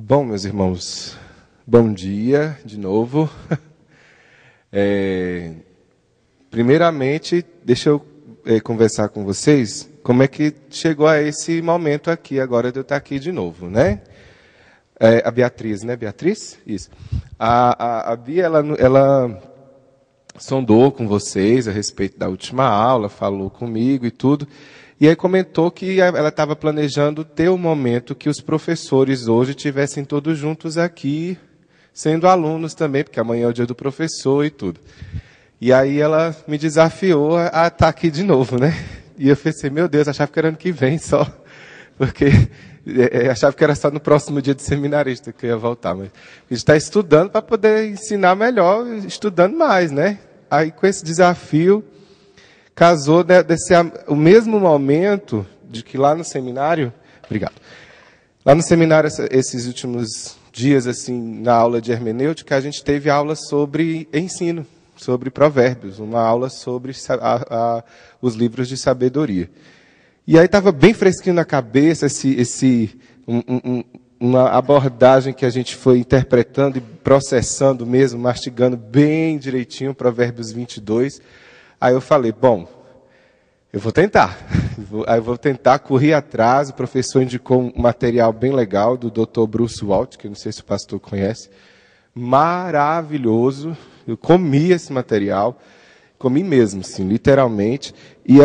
Bom, meus irmãos, bom dia de novo. Primeiramente, deixa eu conversar com vocês como é que chegou a esse momento aqui, agora de eu estar aqui de novo, né? A Beatriz, né? Beatriz? Isso. A Bia, ela sondou com vocês a respeito da última aula, falou comigo e tudo. E aí comentou que ela estava planejando ter um momento que os professores hoje estivessem todos juntos aqui, sendo alunos também, porque amanhã é o dia do professor e tudo. E aí ela me desafiou a estar aqui de novo, né? E eu pensei, meu Deus, achava que era ano que vem só, porque achava que era só no próximo dia de seminarista que eu ia voltar. Mas a gente está estudando para poder ensinar melhor, estudando mais, né? Aí com esse desafio, casou o mesmo momento de que lá no seminário, obrigado, lá no seminário esses últimos dias, assim, na aula de hermenêutica, a gente teve aula sobre ensino, sobre provérbios, uma aula sobre os livros de sabedoria. E aí estava bem fresquinho na cabeça uma abordagem que a gente foi interpretando e processando mesmo, mastigando bem direitinho, Provérbios 22. Aí eu falei, bom, eu vou tentar. Aí eu vou tentar correr atrás. O professor indicou um material bem legal do Dr. Bruce Waltke, que eu não sei se o pastor conhece. Maravilhoso. Eu comi esse material. Comi mesmo, sim, literalmente. E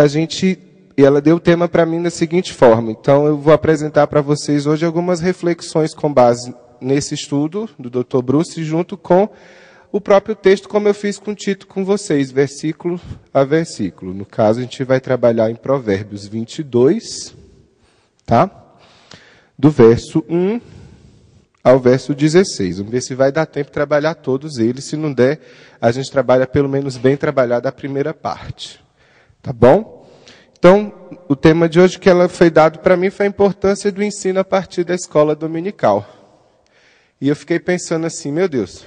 ela deu o tema para mim da seguinte forma. Então eu vou apresentar para vocês hoje algumas reflexões com base nesse estudo do Dr. Bruce, junto com o próprio texto, como eu fiz com o Tito com vocês, versículo a versículo. No caso, a gente vai trabalhar em Provérbios 22, tá? Do verso 1 ao verso 16. Vamos ver se vai dar tempo de trabalhar todos eles. Se não der, a gente trabalha pelo menos bem trabalhada a primeira parte. Tá bom? Então, o tema de hoje que ela foi dado para mim foi a importância do ensino a partir da escola dominical. E eu fiquei pensando assim, meu Deus,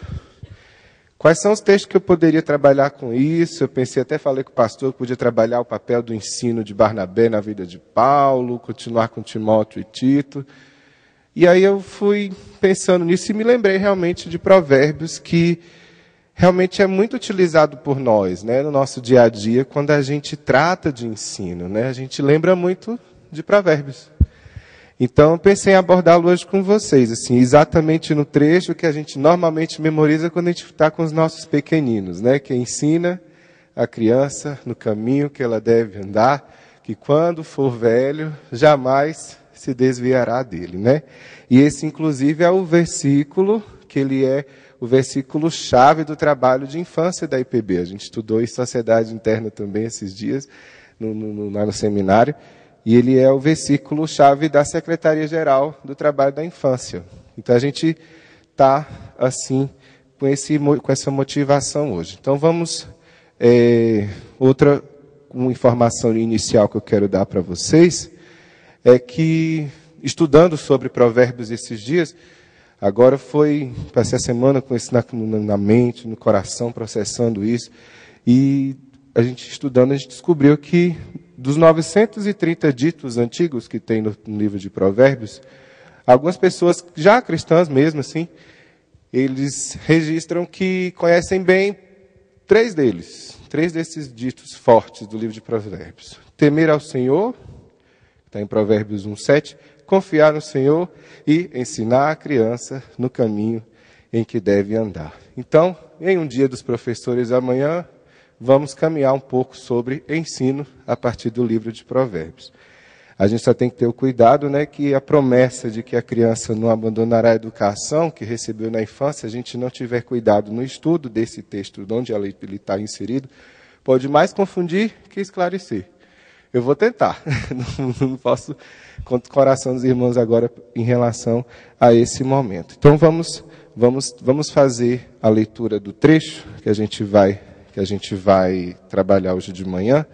quais são os textos que eu poderia trabalhar com isso? Eu pensei, até falei com o pastor que podia trabalhar o papel do ensino de Barnabé na vida de Paulo, continuar com Timóteo e Tito. E aí eu fui pensando nisso e me lembrei realmente de Provérbios, que realmente é muito utilizado por nós, né, no nosso dia a dia, quando a gente trata de ensino, né? A gente lembra muito de Provérbios. Então, eu pensei em abordá-lo hoje com vocês, assim, exatamente no trecho que a gente normalmente memoriza quando a gente está com os nossos pequeninos, né? Que ensina a criança no caminho que ela deve andar, que quando for velho, jamais se desviará dele, né? E esse, inclusive, é o versículo que ele é o versículo-chave do trabalho de infância da IPB. A gente estudou em Sociedade Interna também esses dias, lá no seminário. E ele é o versículo-chave da Secretaria-Geral do Trabalho da Infância. Então, a gente está, assim, com essa motivação hoje. Então, vamos... uma informação inicial que eu quero dar para vocês é que, estudando sobre provérbios esses dias, agora passei a semana com isso na mente, no coração, processando isso, e a gente estudando, a gente descobriu que dos 930 ditos antigos que tem no livro de Provérbios, algumas pessoas, já cristãs mesmo, assim, eles registram que conhecem bem três desses ditos fortes do livro de Provérbios. Temer ao Senhor, está em Provérbios 1:7, confiar no Senhor e ensinar a criança no caminho em que deve andar. Então, em um dia dos professores amanhã, vamos caminhar um pouco sobre ensino a partir do livro de Provérbios. A gente só tem que ter o cuidado, né, que a promessa de que a criança não abandonará a educação que recebeu na infância, se a gente não tiver cuidado no estudo desse texto, onde ele está inserido, pode mais confundir que esclarecer. Eu vou tentar, não posso contar o coração dos irmãos agora em relação a esse momento. Então vamos fazer a leitura do trecho que a gente vai trabalhar hoje de manhã,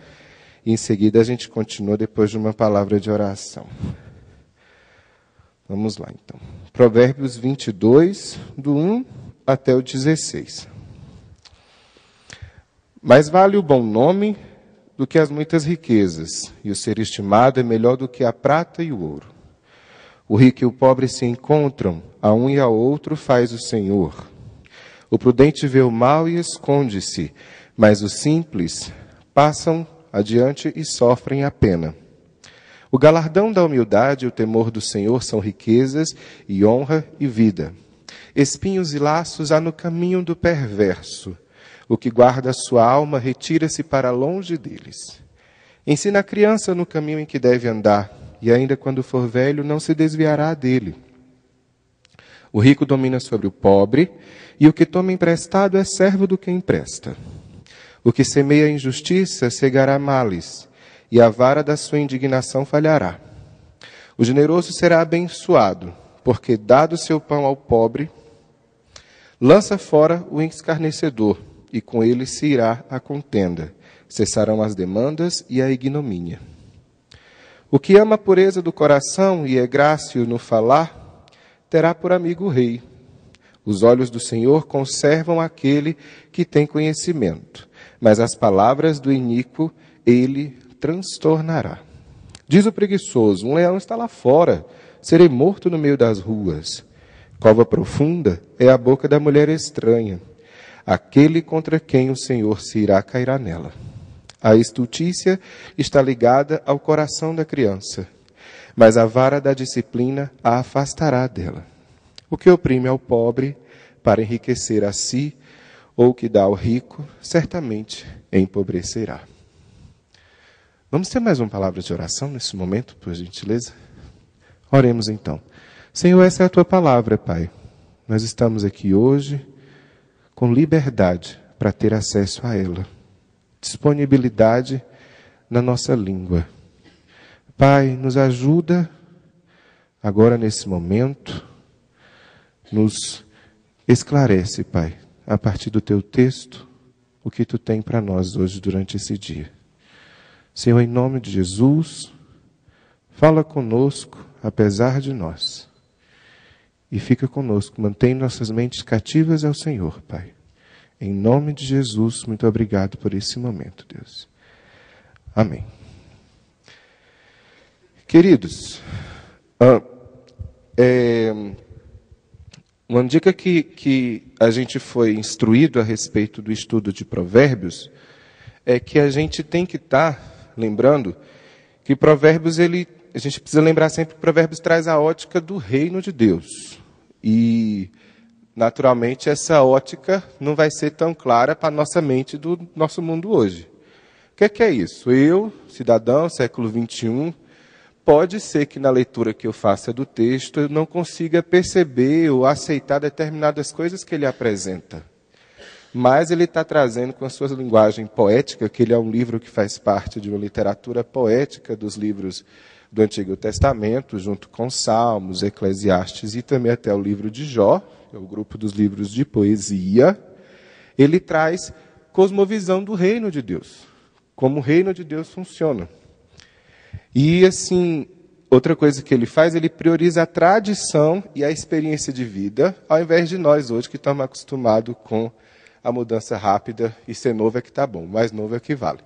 e em seguida a gente continua depois de uma palavra de oração. Vamos lá, então. Provérbios 22, do 1 até o 16. Mais vale o bom nome do que as muitas riquezas, e o ser estimado é melhor do que a prata e o ouro. O rico e o pobre se encontram, a um e ao outro faz o Senhor. O prudente vê o mal e esconde-se, mas os simples passam adiante e sofrem a pena. O galardão da humildade e o temor do Senhor são riquezas e honra e vida. Espinhos e laços há no caminho do perverso. O que guarda a sua alma retira-se para longe deles. Ensina a criança no caminho em que deve andar, e ainda quando for velho não se desviará dele. O rico domina sobre o pobre, e o que toma emprestado é servo do que empresta. O que semeia injustiça cegará males, e a vara da sua indignação falhará. O generoso será abençoado, porque dado seu pão ao pobre, lança fora o escarnecedor, e com ele se irá a contenda. Cessarão as demandas e a ignomínia. O que ama a pureza do coração e é grácil no falar, terá por amigo o rei. Os olhos do Senhor conservam aquele que tem conhecimento, mas as palavras do iníquo ele transtornará. Diz o preguiçoso: um leão está lá fora, serei morto no meio das ruas. Cova profunda é a boca da mulher estranha. Aquele contra quem o Senhor se irá cairá nela. A estultícia está ligada ao coração da criança, mas a vara da disciplina a afastará dela. O que oprime ao pobre para enriquecer a si, ou o que dá ao rico, certamente empobrecerá. Vamos ter mais uma palavra de oração nesse momento, por gentileza? Oremos então. Senhor, essa é a tua palavra, Pai. Nós estamos aqui hoje com liberdade para ter acesso a ela. Disponibilidade na nossa língua. Pai, nos ajuda agora nesse momento, nos esclarece, Pai, a partir do teu texto, o que tu tem para nós hoje durante esse dia. Senhor, em nome de Jesus, fala conosco, apesar de nós. E fica conosco, mantém nossas mentes cativas ao Senhor, Pai. Em nome de Jesus, muito obrigado por esse momento, Deus. Amém. Queridos, uma dica que a gente foi instruído a respeito do estudo de Provérbios é que a gente tem que estar lembrando que Provérbios, a gente precisa lembrar sempre que Provérbios traz a ótica do reino de Deus. E naturalmente, essa ótica não vai ser tão clara para a nossa mente do nosso mundo hoje. O que é isso? Eu, cidadão, século XXI, pode ser que na leitura que eu faça do texto eu não consiga perceber ou aceitar determinadas coisas que ele apresenta. Mas ele está trazendo com a sua linguagem poética, que ele é um livro que faz parte de uma literatura poética dos livros do Antigo Testamento, junto com Salmos, Eclesiastes e também até o livro de Jó, é o grupo dos livros de poesia. Ele traz cosmovisão do reino de Deus, como o reino de Deus funciona. E, assim, outra coisa que ele faz, ele prioriza a tradição e a experiência de vida, ao invés de nós hoje que estamos acostumados com a mudança rápida e ser novo é que está bom, mais novo é que vale.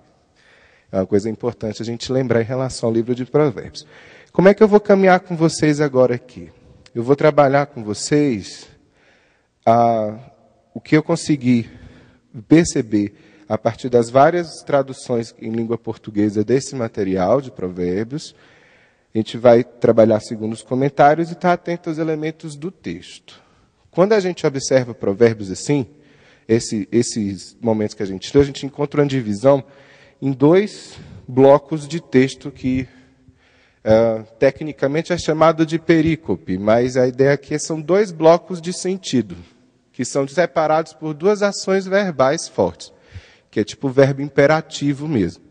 É uma coisa importante a gente lembrar em relação ao livro de Provérbios. Como é que eu vou caminhar com vocês agora aqui? Eu vou trabalhar com vocês o que eu consegui perceber a partir das várias traduções em língua portuguesa desse material de Provérbios. A gente vai trabalhar segundo os comentários e estar atento aos elementos do texto. Quando a gente observa Provérbios assim, esses momentos que a gente lê, a gente encontra uma divisão em dois blocos de texto que tecnicamente é chamado de perícope, mas a ideia aqui são dois blocos de sentido, que são separados por duas ações verbais fortes, que é tipo verbo imperativo mesmo.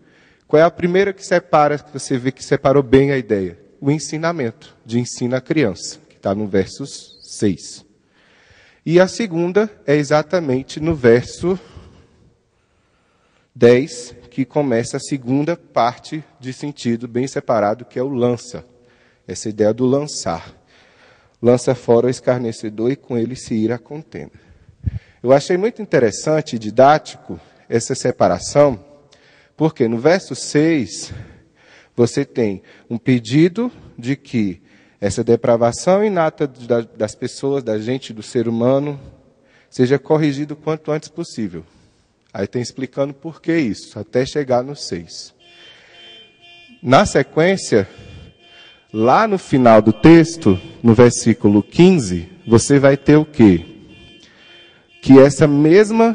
Qual é a primeira que separa, que você vê que separou bem a ideia? O ensinamento, de ensina a criança, que está no verso 6. E a segunda é exatamente no verso 10, que começa a segunda parte de sentido bem separado, que é o lança. Essa ideia do lançar. Lança fora o escarnecedor e com ele se ir à contenda. Eu achei muito interessante e didático essa separação, porque no verso 6 você tem um pedido de que essa depravação inata das pessoas, da gente, do ser humano, seja corrigido o quanto antes possível. Aí tem explicando por que isso, até chegar no 6. Na sequência, lá no final do texto, no versículo 15, você vai ter o quê? Que esse mesmo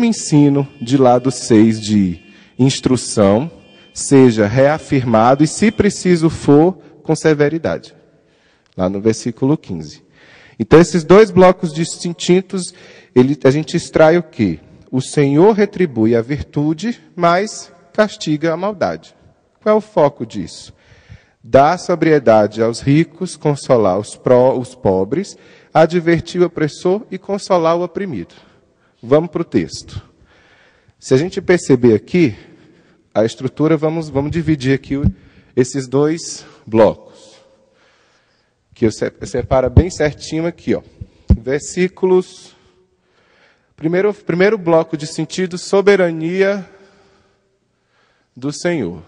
ensino de lá do 6 de instrução seja reafirmado e, se preciso for, com severidade. Lá no versículo 15. Então, esses dois blocos distintos, a gente extrai o quê? O Senhor retribui a virtude, mas castiga a maldade. Qual é o foco disso? Dar sobriedade aos ricos, consolar os pobres, advertir o opressor e consolar o oprimido. Vamos para o texto. Se a gente perceber aqui, a estrutura, vamos dividir aqui esses dois blocos. Que eu separo bem certinho aqui, ó. Versículos. Primeiro bloco de sentido, soberania do Senhor.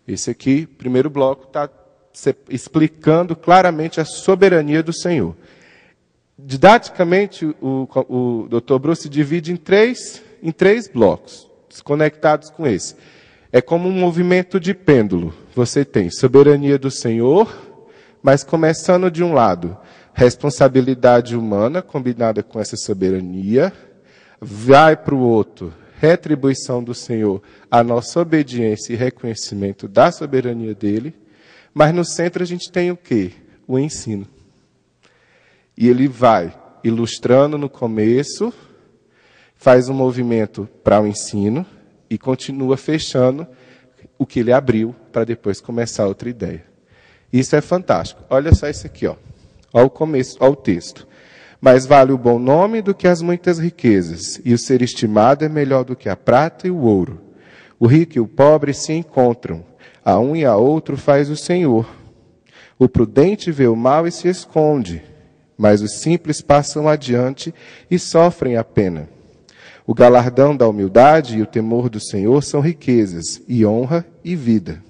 Esse aqui, primeiro bloco, está explicando claramente a soberania do Senhor. Didaticamente, o Dr. Bruce divide em três blocos, conectados com esse. É como um movimento de pêndulo. Você tem soberania do Senhor, mas começando de um lado, responsabilidade humana combinada com essa soberania, vai para o outro, retribuição do Senhor, a nossa obediência e reconhecimento da soberania dele, mas no centro a gente tem o quê? O ensino. E ele vai ilustrando no começo, faz um movimento para o ensino e continua fechando o que ele abriu para depois começar outra ideia. Isso é fantástico. Olha só isso aqui, ó. Olha o começo, olha o texto. Mais vale o bom nome do que as muitas riquezas, e o ser estimado é melhor do que a prata e o ouro. O rico e o pobre se encontram, a um e a outro faz o Senhor. O prudente vê o mal e se esconde, mas os simples passam adiante e sofrem a pena. O galardão da humildade e o temor do Senhor são riquezas, e honra e vida.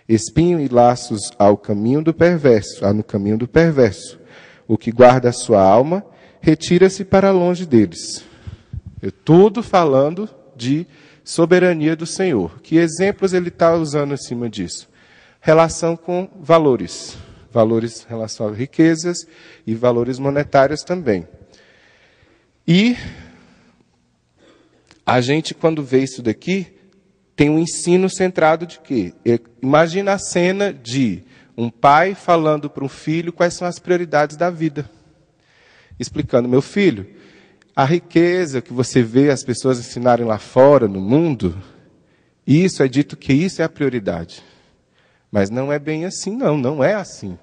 Espinho e laços há no caminho do perverso. O que guarda a sua alma, retira-se para longe deles. Tudo falando de soberania do Senhor. Que exemplos ele está usando em cima disso? Relação com valores. Valores em relação a riquezas e valores monetários também. E a gente, quando vê isso daqui, tem um ensino centrado de quê? Imagina a cena de um pai falando para um filho quais são as prioridades da vida. Explicando, meu filho, a riqueza que você vê as pessoas ensinarem lá fora, no mundo, isso é dito que isso é a prioridade. Mas não é bem assim, não é assim.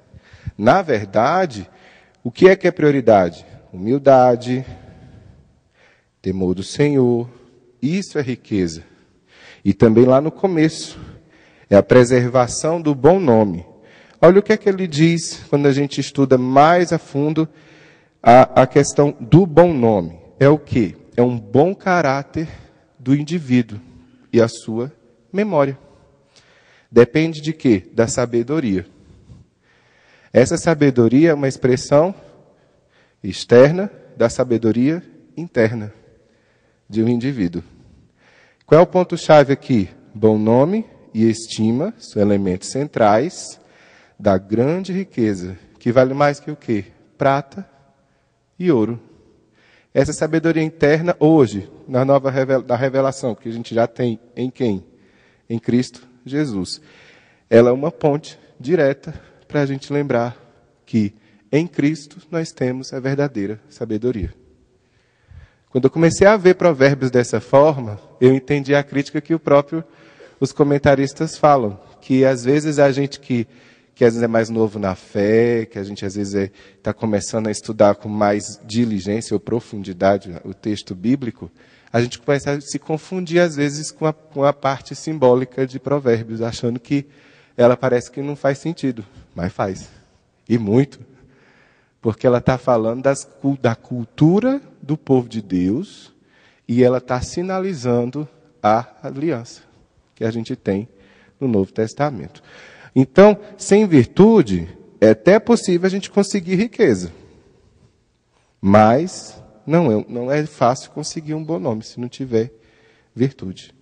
Na verdade, o que é prioridade? Humildade, temor do Senhor, isso é riqueza. E também lá no começo, é a preservação do bom nome. Olha o que é que ele diz quando a gente estuda mais a fundo a questão do bom nome. É o quê? É um bom caráter do indivíduo e a sua memória. Depende de quê? Da sabedoria. Essa sabedoria é uma expressão externa da sabedoria interna de um indivíduo. Qual é o ponto-chave aqui? Bom nome e estima são elementos centrais da grande riqueza, que vale mais que o quê? Prata e ouro. Essa sabedoria interna, hoje, da revelação, que a gente já tem em quem? Em Cristo Jesus. Ela é uma ponte direta para a gente lembrar que em Cristo nós temos a verdadeira sabedoria. Quando eu comecei a ver provérbios dessa forma, eu entendi a crítica que os comentaristas falam, que às vezes a gente que às vezes é mais novo na fé, que a gente às vezes está começando a estudar com mais diligência ou profundidade o texto bíblico, a gente começa a se confundir às vezes com a parte simbólica de provérbios, achando que ela parece que não faz sentido, mas faz. E muito. Porque ela está falando da cultura do povo de Deus e ela está sinalizando a aliança que a gente tem no Novo Testamento. Então, sem virtude, é até possível a gente conseguir riqueza. Mas não é fácil conseguir um bom nome se não tiver virtude.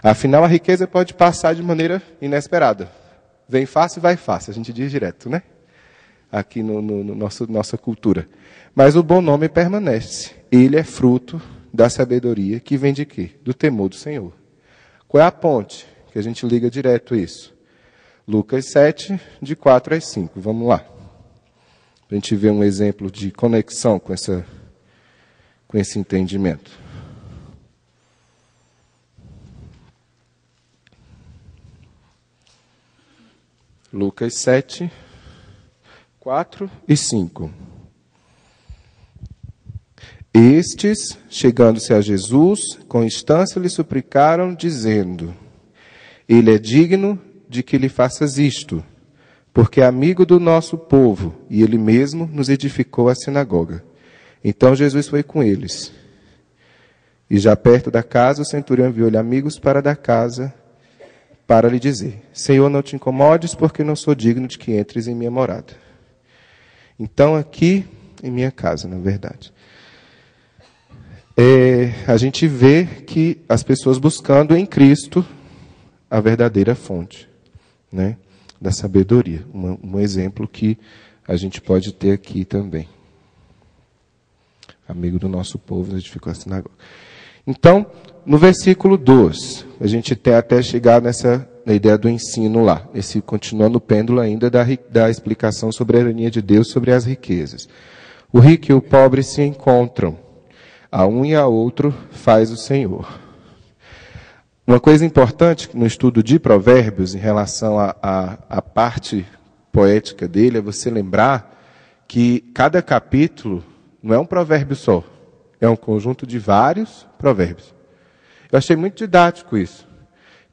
Afinal, a riqueza pode passar de maneira inesperada. Vem fácil e vai fácil, a gente diz direto, né? Aqui no nossa cultura. Mas o bom nome permanece. Ele é fruto da sabedoria que vem de quê? Do temor do Senhor. Qual é a ponte? Que a gente liga direto isso. Lucas 7, de 4 às 5. Vamos lá. Para a gente ver um exemplo de conexão com esse entendimento. Lucas 7, 4 e 5. Estes, chegando-se a Jesus, com instância lhe suplicaram, dizendo: Ele é digno de que lhe faças isto, porque é amigo do nosso povo, e ele mesmo nos edificou a sinagoga. Então Jesus foi com eles. E já perto da casa, o centurião enviou-lhe amigos para da casa, para lhe dizer: Senhor, não te incomodes, porque não sou digno de que entres em minha morada. Então, aqui, em minha casa, na verdade, a gente vê que as pessoas buscando em Cristo a verdadeira fonte, né, da sabedoria. Um exemplo que a gente pode ter aqui também. Amigo do nosso povo, edificou a sinagoga. Então, no versículo 2, a gente tem até chegar na ideia do ensino lá, continuando o pêndulo ainda da explicação sobre a ironia de Deus sobre as riquezas. O rico e o pobre se encontram, a um e a outro faz o Senhor. Uma coisa importante no estudo de Provérbios, em relação à parte poética dele, é você lembrar que cada capítulo não é um provérbio só, é um conjunto de vários provérbios. Eu achei muito didático isso.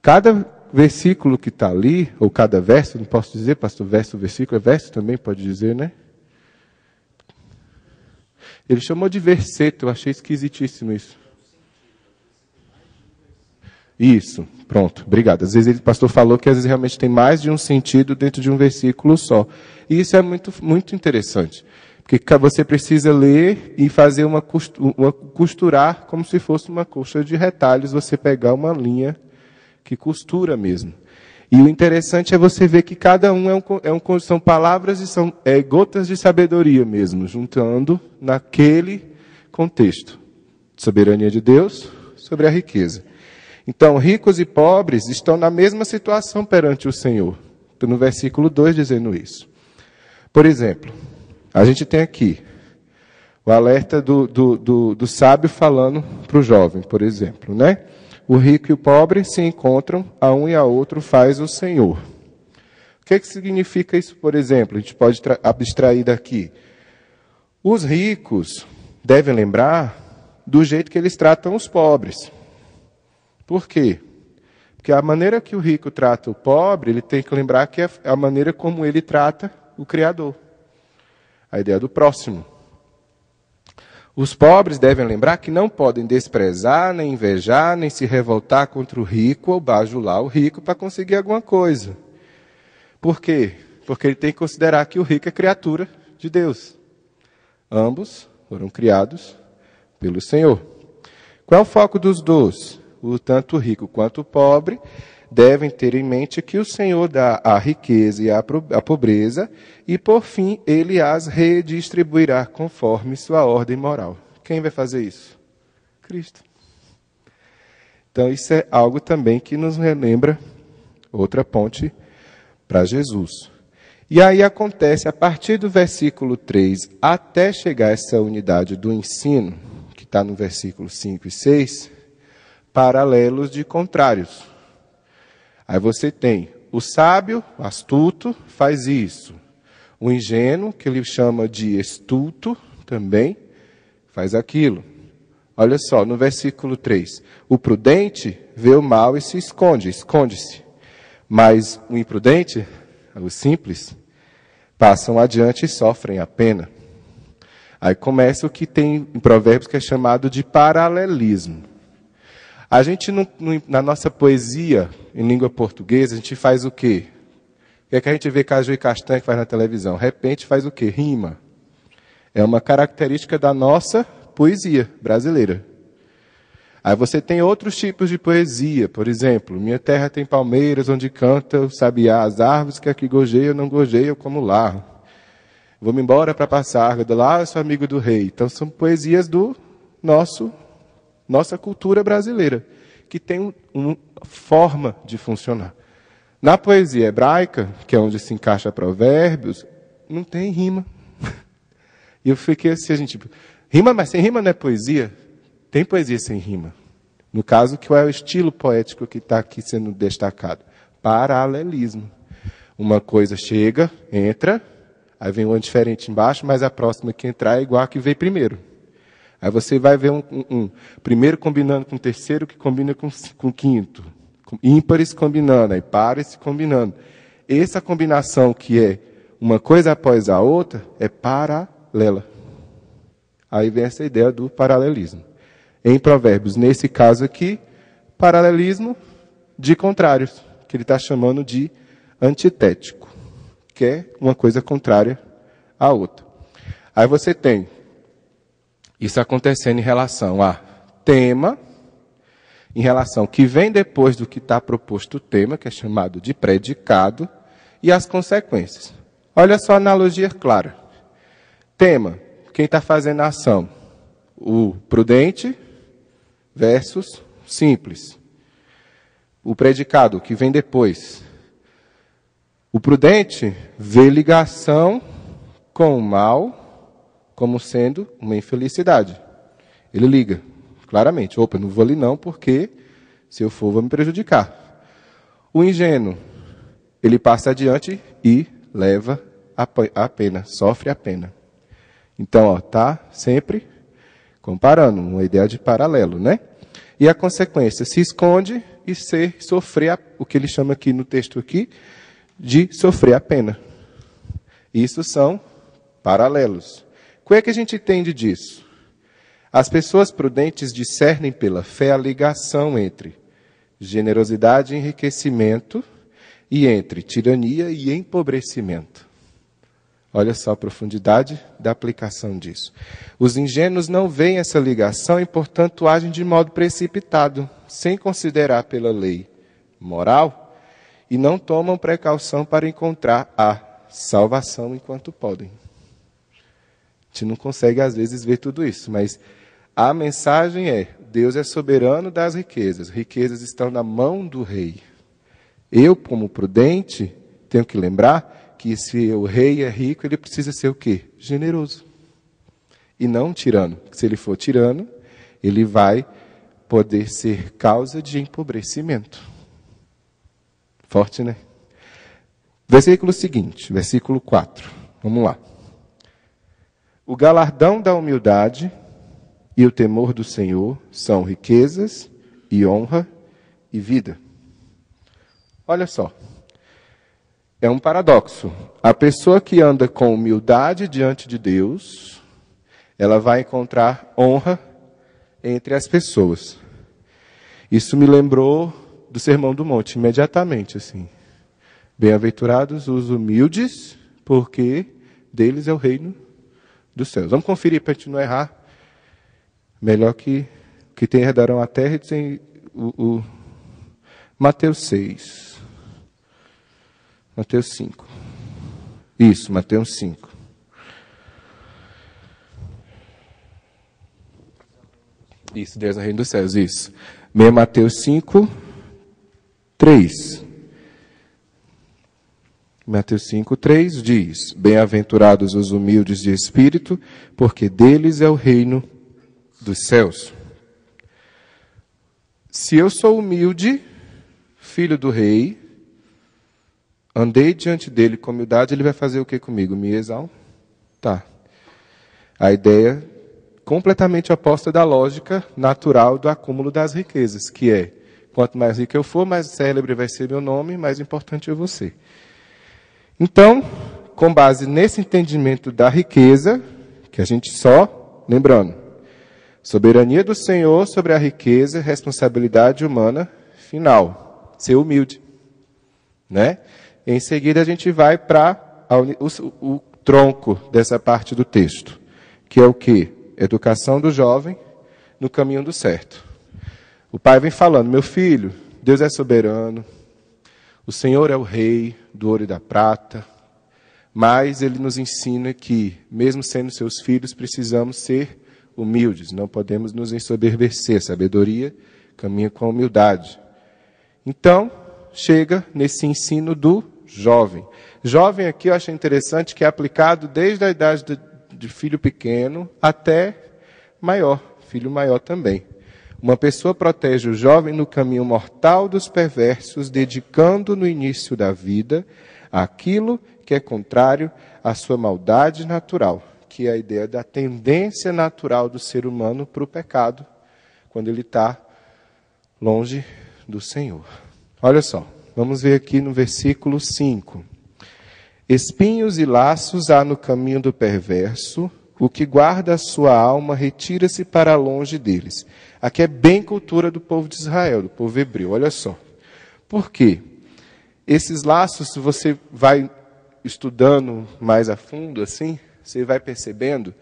Cada versículo que está ali, ou cada verso, não posso dizer, pastor, verso, versículo, é verso também, pode dizer, né? Ele chamou de verseto, eu achei esquisitíssimo isso. Isso, pronto, obrigado. Às vezes o pastor falou que às vezes realmente tem mais de um sentido dentro de um versículo só. E isso é muito, muito interessante. Porque você precisa ler e fazer costurar como se fosse uma coxa de retalhos, você pegar uma linha que costura mesmo. E o interessante é você ver que cada um são palavras e são gotas de sabedoria mesmo, juntando naquele contexto. Soberania de Deus sobre a riqueza. Então, ricos e pobres estão na mesma situação perante o Senhor. Estou no versículo 2 dizendo isso. Por exemplo, a gente tem aqui o alerta do sábio falando para o jovem, por exemplo, né? O rico e o pobre se encontram, a um e a outro faz o Senhor. O que significa isso, por exemplo? A gente pode abstrair daqui. Os ricos devem lembrar do jeito que eles tratam os pobres. Por quê? Porque a maneira que o rico trata o pobre, ele tem que lembrar que é a maneira como ele trata o Criador. A ideia do próximo. Os pobres devem lembrar que não podem desprezar, nem invejar, nem se revoltar contra o rico ou bajular o rico para conseguir alguma coisa. Por quê? Porque ele tem que considerar que o rico é criatura de Deus. Ambos foram criados pelo Senhor. Qual é o foco dos dois? Tanto o rico quanto o pobre devem ter em mente que o Senhor dá a riqueza e a pobreza e, por fim, Ele as redistribuirá conforme sua ordem moral. Quem vai fazer isso? Cristo. Então, isso é algo também que nos relembra outra ponte para Jesus. E aí acontece, a partir do versículo 3 até chegar a essa unidade do ensino, que está no versículo 5 e 6, paralelos de contrários. Aí você tem o sábio, astuto, faz isso. O ingênuo, que ele chama de estulto, também faz aquilo. Olha só, no versículo 3. O prudente vê o mal e se esconde-se. Mas o imprudente, os simples, passam adiante e sofrem a pena. Aí começa o que tem em Provérbios que é chamado de paralelismo. A gente, na nossa poesia, em língua portuguesa, a gente faz o quê? O que é que a gente vê Caju e Castanha que faz na televisão? Repente faz o quê? Rima. É uma característica da nossa poesia brasileira. Aí você tem outros tipos de poesia, por exemplo, minha terra tem palmeiras, onde canta o sabiá, as árvores que aqui gojeiam, não gojeiam como larro. Vou-me embora para passar, do lá eu sou amigo do rei. Então são poesias do nossa cultura brasileira, que tem uma forma de funcionar. Na poesia hebraica, que é onde se encaixa provérbios, não tem rima. E eu fiquei assim, a gente, rima, mas sem rima não é poesia? Tem poesia sem rima. No caso, que é o estilo poético que está aqui sendo destacado. Paralelismo. Uma coisa chega, entra, aí vem uma diferente embaixo, mas a próxima que entrar é igual a que veio primeiro. Aí você vai ver um primeiro combinando com o terceiro, que combina com o quinto. Ímpares combinando, aí pares combinando. Essa combinação que é uma coisa após a outra é paralela. Aí vem essa ideia do paralelismo. Em Provérbios, nesse caso aqui, paralelismo de contrários, que ele está chamando de antitético, que é uma coisa contrária à outra. Aí você tem isso acontecendo em relação a tema, em relação que vem depois do que está proposto o tema, que é chamado de predicado, e as consequências. Olha só a analogia clara. Tema, quem está fazendo a ação? O prudente versus simples. O predicado, que vem depois. O prudente vê ligação com o mal como sendo uma infelicidade. Ele liga, claramente. Opa, não vou ali não, porque se eu for, vou me prejudicar. O ingênuo, ele passa adiante e leva a pena, sofre a pena. Então, está sempre comparando, uma ideia de paralelo, né? E a consequência, se esconde e sofrer o que ele chama aqui no texto aqui, de sofrer a pena. Isso são paralelos. O que é que a gente entende disso? As pessoas prudentes discernem pela fé a ligação entre generosidade e enriquecimento e entre tirania e empobrecimento. Olha só a profundidade da aplicação disso. Os ingênuos não veem essa ligação e, portanto, agem de modo precipitado, sem considerar pela lei moral, e não tomam precaução para encontrar a salvação enquanto podem. A gente não consegue, às vezes, ver tudo isso, mas a mensagem é: Deus é soberano das riquezas. Riquezas estão na mão do rei. Eu, como prudente, tenho que lembrar que se o rei é rico, ele precisa ser o quê? Generoso. E não tirano. Se ele for tirano, ele vai poder ser causa de empobrecimento. Forte, né? Versículo seguinte, versículo 4. Vamos lá. O galardão da humildade e o temor do Senhor são riquezas e honra e vida. Olha só. É um paradoxo. A pessoa que anda com humildade diante de Deus, ela vai encontrar honra entre as pessoas. Isso me lembrou do Sermão do Monte, imediatamente, assim. Bem-aventurados os humildes, porque deles é o reino dos céus. Vamos conferir para a gente não errar. Melhor que tem herdarão a terra e tem o Mateus 6. Mateus 5. Isso, Mateus 5. Isso, Deus é o reino dos céus, isso. Mateus 5, 3. Mateus 5, 3 diz: Bem-aventurados os humildes de espírito, porque deles é o reino dos céus. Se eu sou humilde, filho do rei, andei diante dele com humildade, ele vai fazer o que comigo? Me exaltar. A ideia completamente oposta da lógica natural do acúmulo das riquezas, que é, quanto mais rico eu for, mais célebre vai ser meu nome, mais importante eu vou ser. Então, com base nesse entendimento da riqueza, que a gente só, lembrando, soberania do Senhor sobre a riqueza, responsabilidade humana final, ser humilde, né? Em seguida, a gente vai para o tronco dessa parte do texto, que é o quê? Educação do jovem no caminho do certo. O pai vem falando, meu filho, Deus é soberano, o Senhor é o rei do ouro e da prata, mas ele nos ensina que, mesmo sendo seus filhos, precisamos ser humildes, não podemos nos ensoberbecer. Sabedoria caminha com humildade. Então, chega nesse ensino do jovem. Jovem aqui eu achei interessante que é aplicado desde a idade de filho pequeno até maior, filho maior também. Uma pessoa protege o jovem no caminho mortal dos perversos, dedicando no início da vida aquilo que é contrário à sua maldade natural, que é a ideia da tendência natural do ser humano para o pecado, quando ele está longe do Senhor. Olha só, vamos ver aqui no versículo 5. Espinhos e laços há no caminho do perverso, o que guarda a sua alma retira-se para longe deles. Aqui é bem cultura do povo de Israel, do povo hebreu, olha só. Por quê? Esses laços, se você vai estudando mais a fundo, assim, você vai percebendo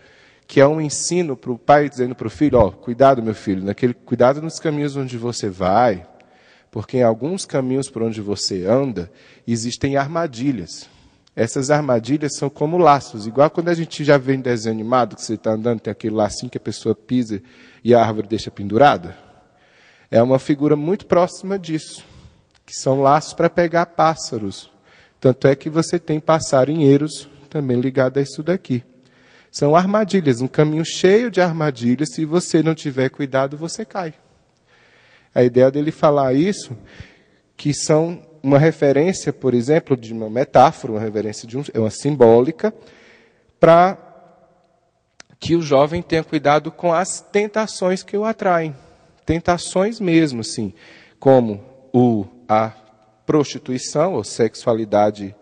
que é um ensino para o pai dizendo para o filho, ó, cuidado meu filho, cuidado nos caminhos onde você vai, porque em alguns caminhos por onde você anda, existem armadilhas. Essas armadilhas são como laços, igual quando a gente já vê em desenho animado, que você está andando, tem aquele lacinho que a pessoa pisa e a árvore deixa pendurada. É uma figura muito próxima disso, que são laços para pegar pássaros. Tanto é que você tem passarinheiros também ligados a isso daqui. São armadilhas, um caminho cheio de armadilhas. Se você não tiver cuidado, você cai. A ideia dele falar isso, que são uma referência, por exemplo, de uma metáfora, uma referência é uma simbólica, para que o jovem tenha cuidado com as tentações que o atraem. Tentações mesmo, sim, como a prostituição, ou sexualidade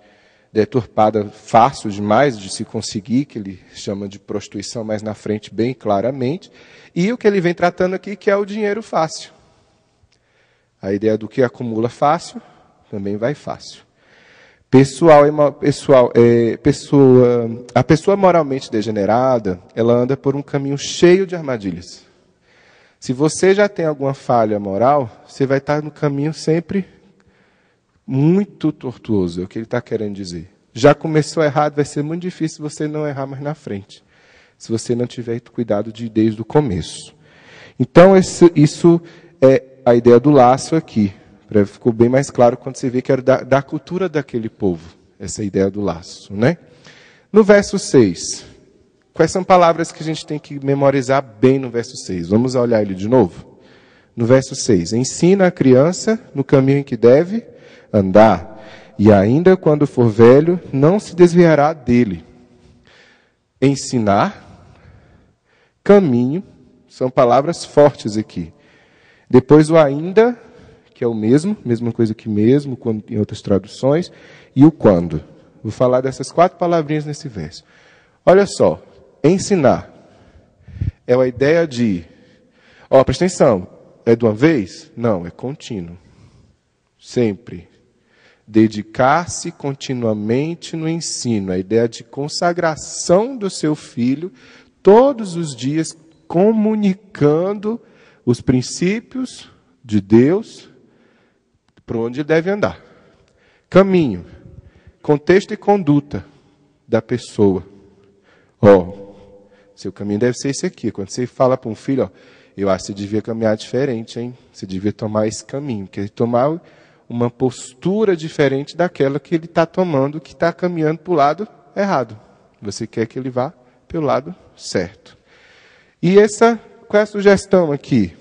deturpada, fácil demais de se conseguir, que ele chama de prostituição mais na frente bem claramente, e o que ele vem tratando aqui, que é o dinheiro fácil. A ideia do que acumula fácil, também vai fácil. A pessoa moralmente degenerada, ela anda por um caminho cheio de armadilhas. Se você já tem alguma falha moral, você vai estar no caminho sempre muito tortuoso, é o que ele está querendo dizer. Já começou errado, vai ser muito difícil você não errar mais na frente, se você não tiver cuidado desde o começo. Então, isso é a ideia do laço aqui. Ficou bem mais claro quando você vê que era da cultura daquele povo, essa ideia do laço, né? No verso 6, quais são palavras que a gente tem que memorizar bem no verso 6? Vamos olhar ele de novo? No verso 6, ensina a criança no caminho em que deve andar, e ainda quando for velho, não se desviará dele. Ensinar, caminho, são palavras fortes aqui. Depois o ainda, que é o mesma coisa que mesmo, em outras traduções, e o quando. Vou falar dessas 4 palavrinhas nesse verso. Olha só, ensinar é a ideia de, presta atenção, é de uma vez? Não, é contínuo. Sempre. Dedicar-se continuamente no ensino, a ideia de consagração do seu filho, todos os dias comunicando os princípios de Deus, por onde ele deve andar. Caminho, contexto e conduta da pessoa. Seu caminho deve ser esse aqui. Quando você fala para um filho, eu acho que você devia caminhar diferente, hein? Você devia tomar esse caminho, porque tomar uma postura diferente daquela que ele está tomando, que está caminhando para o lado errado. Você quer que ele vá pelo lado certo. E qual é a sugestão aqui?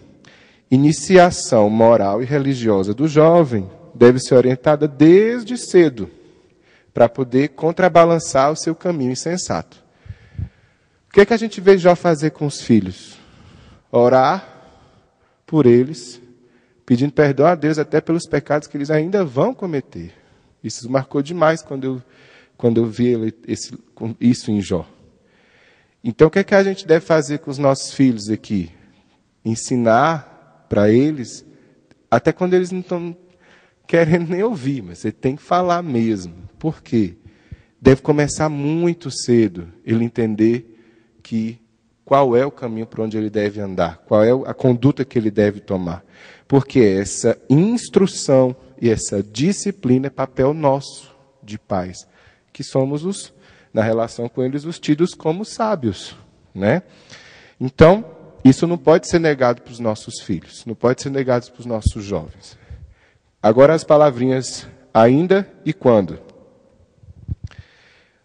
Iniciação moral e religiosa do jovem deve ser orientada desde cedo, para poder contrabalançar o seu caminho insensato. O que é que a gente vê Jó fazer com os filhos? Orar por eles, pedindo perdão a Deus até pelos pecados que eles ainda vão cometer. Isso marcou demais quando eu vi isso em Jó. Então, o que é que a gente deve fazer com os nossos filhos aqui? Ensinar para eles, até quando eles não estão querendo nem ouvir, mas você tem que falar mesmo. Por quê? Deve começar muito cedo ele entender qual é o caminho por onde ele deve andar, qual é a conduta que ele deve tomar. Porque essa instrução e essa disciplina é papel nosso, de pais, que somos, na relação com eles, os tidos como sábios, né? Então, isso não pode ser negado para os nossos filhos, não pode ser negado para os nossos jovens. Agora as palavrinhas ainda e quando.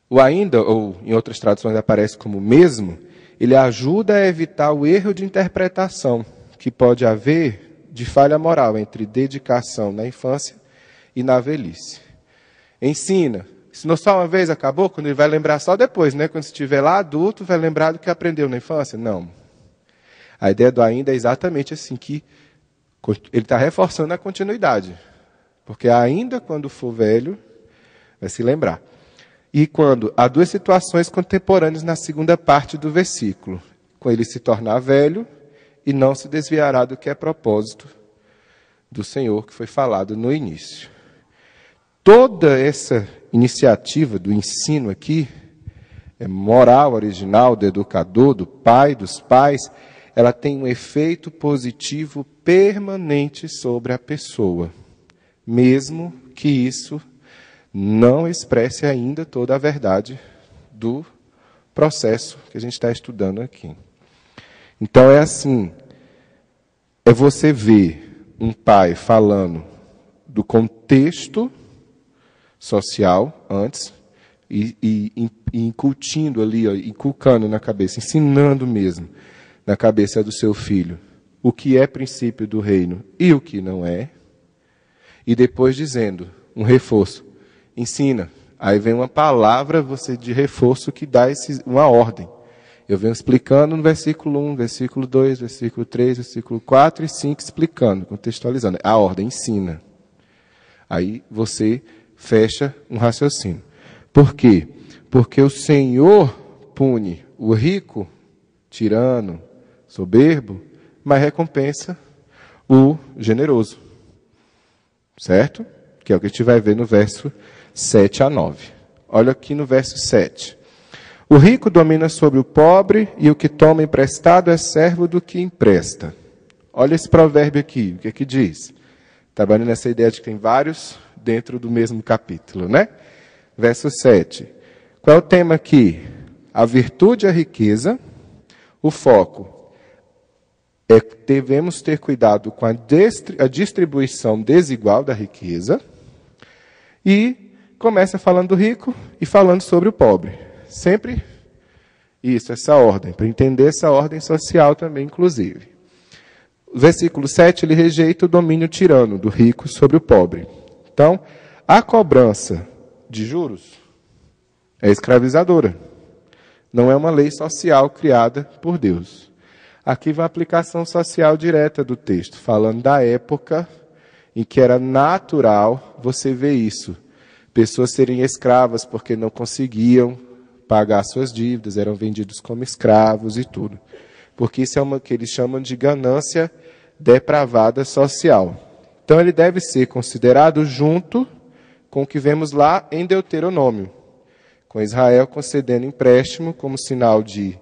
O ainda, ou em outras traduções aparece como mesmo, ele ajuda a evitar o erro de interpretação que pode haver de falha moral entre dedicação na infância e na velhice. Ensina. Ensinou só uma vez, acabou? Quando ele vai lembrar só depois, né? Quando estiver lá adulto, vai lembrar do que aprendeu na infância? Não. A ideia do ainda é exatamente assim, que ele está reforçando a continuidade. Porque ainda quando for velho, vai se lembrar. E quando há duas situações contemporâneas na segunda parte do versículo. Quando ele se tornar velho e não se desviará do que é propósito do Senhor, que foi falado no início. Toda essa iniciativa do ensino aqui, moral original do educador, do pai, dos pais, ela tem um efeito positivo permanente sobre a pessoa, mesmo que isso não expresse ainda toda a verdade do processo que a gente está estudando aqui. Então é assim, é você ver um pai falando do contexto social antes e incutindo ali, inculcando na cabeça, ensinando mesmo na cabeça do seu filho o que é princípio do reino e o que não é, e depois dizendo um reforço, ensina. Aí vem uma palavra de reforço que dá uma ordem. Eu venho explicando no versículo 1, versículo 2, versículo 3, versículo 4 e 5, explicando, contextualizando. A ordem, ensina. Aí você fecha um raciocínio. Por quê? Porque o Senhor pune o rico, tirano, soberbo, mas recompensa o generoso. Certo? Que é o que a gente vai ver no verso 7 a 9. Olha aqui no verso 7. O rico domina sobre o pobre e o que toma emprestado é servo do que empresta. Olha esse provérbio aqui, o que é que diz? Trabalhando nessa ideia de que tem vários dentro do mesmo capítulo, né? Verso 7. Qual é o tema aqui? A virtude e a riqueza. O foco é que devemos ter cuidado com a distribuição desigual da riqueza. E começa falando do rico e falando sobre o pobre. Sempre isso, essa ordem, para entender essa ordem social também, inclusive. O versículo 7, ele rejeita o domínio tirano do rico sobre o pobre. Então, a cobrança de juros é escravizadora. Não é uma lei social criada por Deus. Aqui vai a aplicação social direta do texto, falando da época em que era natural você ver isso. Pessoas serem escravas porque não conseguiam pagar suas dívidas, eram vendidos como escravos e tudo. Porque isso é uma que eles chamam de ganância depravada social. Então ele deve ser considerado junto com o que vemos lá em Deuteronômio, com Israel concedendo empréstimo como sinal de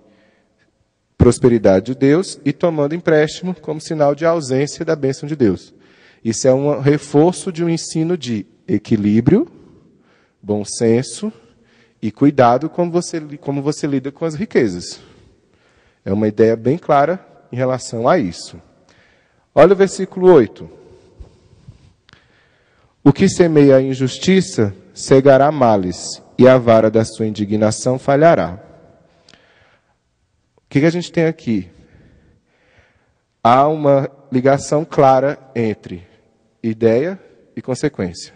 prosperidade de Deus e tomando empréstimo como sinal de ausência da bênção de Deus. Isso é um reforço de um ensino de equilíbrio, bom senso e cuidado como você lida com as riquezas. É uma ideia bem clara em relação a isso. Olha o versículo 8. O que semeia a injustiça cegará males, e a vara da sua indignação falhará. O que a gente tem aqui? Há uma ligação clara entre ideia e consequência.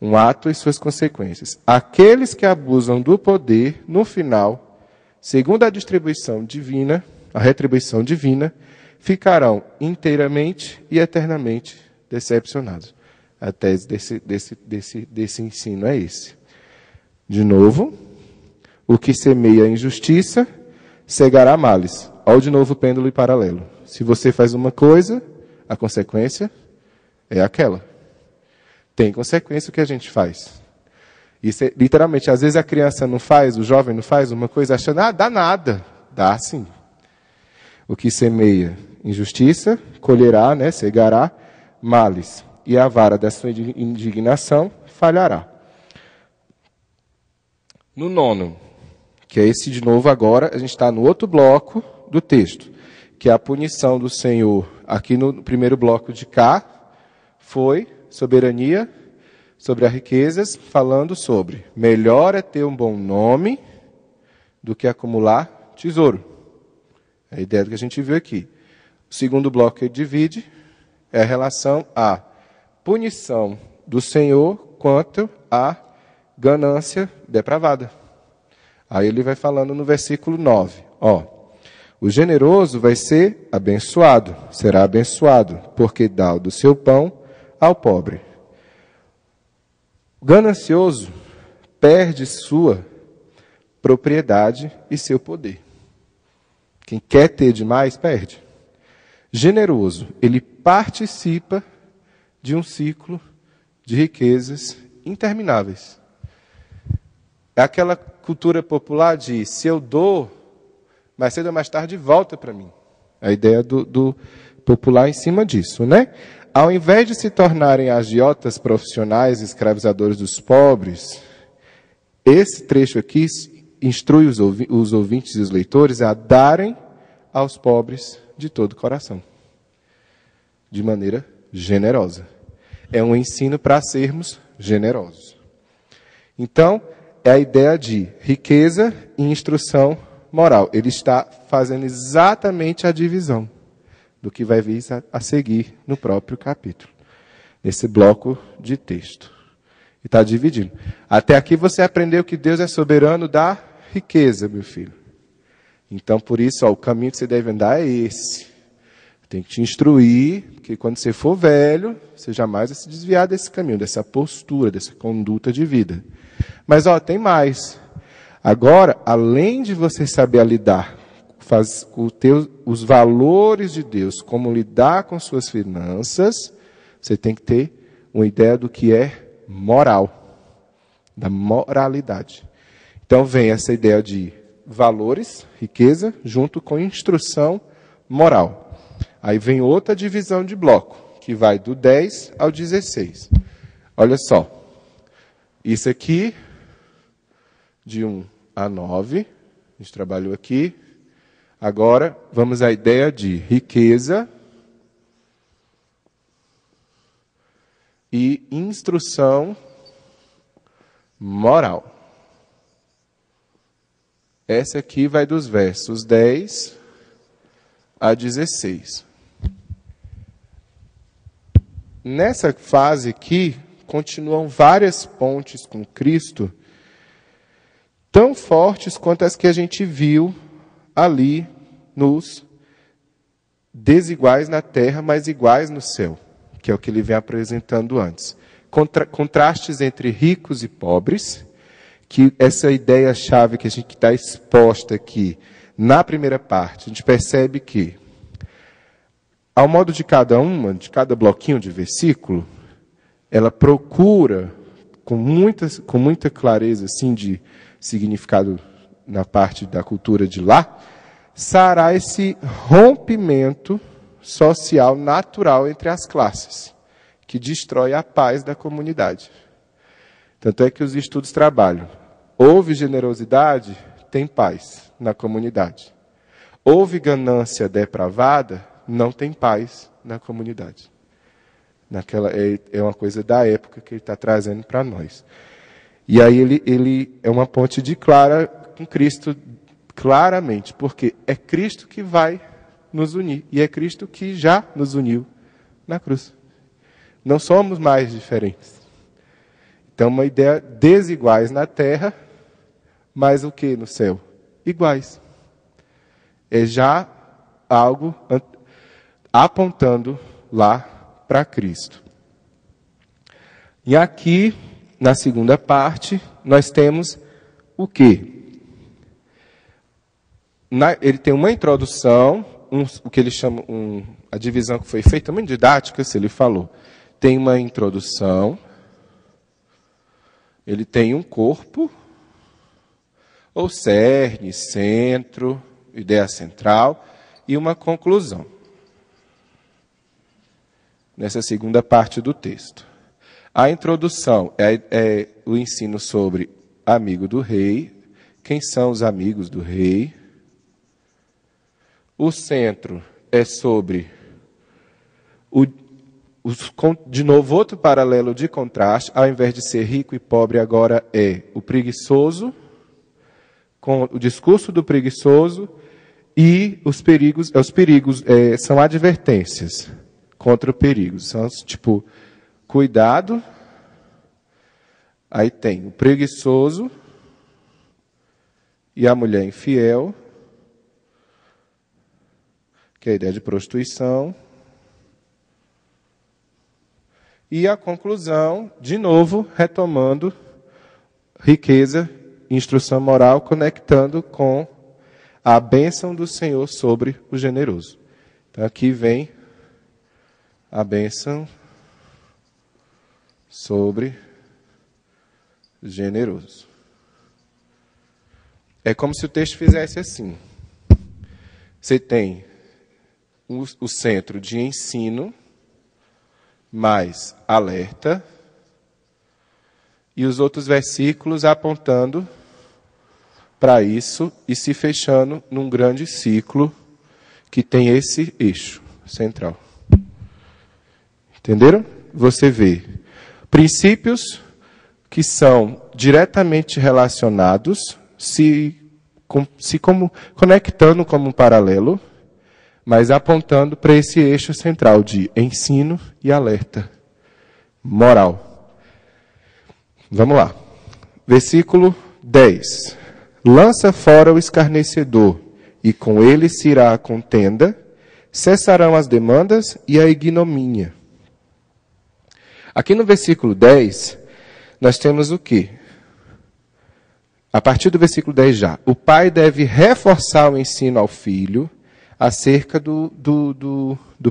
Um ato e suas consequências. Aqueles que abusam do poder, no final, segundo a distribuição divina, a retribuição divina, ficarão inteiramente e eternamente decepcionados. A tese desse ensino é esse. De novo, o que semeia a injustiça cegará males. Olha de novo o pêndulo e paralelo. Se você faz uma coisa, a consequência é aquela. tem consequência o que a gente faz. Isso é, literalmente, às vezes a criança não faz, o jovem não faz uma coisa achando, dá nada. Dá sim. O que semeia injustiça, colherá, né, cegará males. E a vara da sua indignação falhará. No 9º, que é esse de novo agora, a gente está no outro bloco do texto, que é a punição do Senhor. Aqui no primeiro bloco de cá, foi soberania sobre as riquezas, falando sobre melhor é ter um bom nome do que acumular tesouro. É a ideia do que a gente viu aqui. O segundo bloco que ele divide é a relação à punição do Senhor quanto à ganância depravada. Aí ele vai falando no versículo 9. O generoso vai ser abençoado, será abençoado, porque dá do seu pão ao pobre. O ganancioso perde sua propriedade e seu poder. Quem quer ter demais, perde. Generoso, ele participa de um ciclo de riquezas intermináveis. É aquela cultura popular de, se eu dou, mais cedo ou mais tarde volta para mim. A ideia do popular em cima disso, né? Ao invés de se tornarem agiotas profissionais, escravizadores dos pobres, esse trecho aqui instrui os ouvintes e os leitores a darem aos pobres de todo o coração, de maneira generosa. É um ensino para sermos generosos. Então, é a ideia de riqueza e instrução moral. Ele está fazendo exatamente a divisão do que vai vir a seguir no próprio capítulo, nesse bloco de texto. E está dividindo. Até aqui você aprendeu que Deus é soberano da riqueza, meu filho. Então, por isso, o caminho que você deve andar é esse. Tem que te instruir, que quando você for velho, você jamais vai se desviar desse caminho, dessa postura, dessa conduta de vida. Mas, tem mais. Agora, além de você saber lidar com os valores de Deus, como lidar com suas finanças, você tem que ter uma ideia do que é moral, da moralidade. Então, vem essa ideia de valores, riqueza, junto com instrução moral. Aí vem outra divisão de bloco, que vai do 10 ao 16. Olha só. Isso aqui, de 1 a 9, a gente trabalhou aqui. Agora, vamos à ideia de riqueza e instrução moral. Essa aqui vai dos versos 10 a 16. Nessa fase aqui, continuam várias pontes com Cristo, tão fortes quanto as que a gente viu ali nos desiguais na terra, mas iguais no céu, que é o que ele vem apresentando antes. Contrastes entre ricos e pobres, que essa ideia-chave que a gente está exposta aqui na primeira parte, a gente percebe que, ao modo de cada bloquinho de versículo, ela procura, com muita clareza assim, de significado na parte da cultura de lá, sarar esse rompimento social natural entre as classes, que destrói a paz da comunidade. Tanto é que os estudos trabalham. Houve generosidade, tem paz na comunidade. Houve ganância depravada, não tem paz na comunidade. É uma coisa da época que ele está trazendo para nós. E aí ele é uma ponte de clara com Cristo, claramente, porque é Cristo que vai nos unir, e é Cristo que já nos uniu na cruz. Não somos mais diferentes. Então, uma ideia desiguais na terra, mas o que no céu? Iguais. É já algo apontando lá para Cristo. E aqui, na segunda parte, nós temos o quê? Ele tem uma introdução, o que ele chama, a divisão que foi feita, muito didática, se ele falou. Tem uma introdução, Ele tem um corpo, ou cerne, centro, ideia central, e uma conclusão. Nessa segunda parte do texto. A introdução é o ensino sobre amigo do rei, quem são os amigos do rei. O centro é sobre, de novo, outro paralelo de contraste, ao invés de ser rico e pobre, agora é o preguiçoso, com o discurso do preguiçoso, e os perigos são advertências contra o perigo. São tipo, cuidado, aí tem o preguiçoso e a mulher infiel, que é a ideia de prostituição. E a conclusão, de novo, retomando riqueza, instrução moral, conectando com a bênção do Senhor sobre o generoso. Então aqui vem a bênção sobre o generoso. É como se o texto fizesse assim. Você tem o centro de ensino, mais alerta, e os outros versículos apontando para isso e se fechando num grande ciclo que tem esse eixo central. Entenderam? Você vê princípios que são diretamente relacionados, conectando como um paralelo, mas apontando para esse eixo central de ensino e alerta moral. Vamos lá. Versículo 10. Lança fora o escarnecedor, e com ele se irá a contenda, cessarão as demandas e a ignomínia. Aqui no versículo 10, nós temos o quê? A partir do versículo 10 já. O pai deve reforçar o ensino ao filho acerca do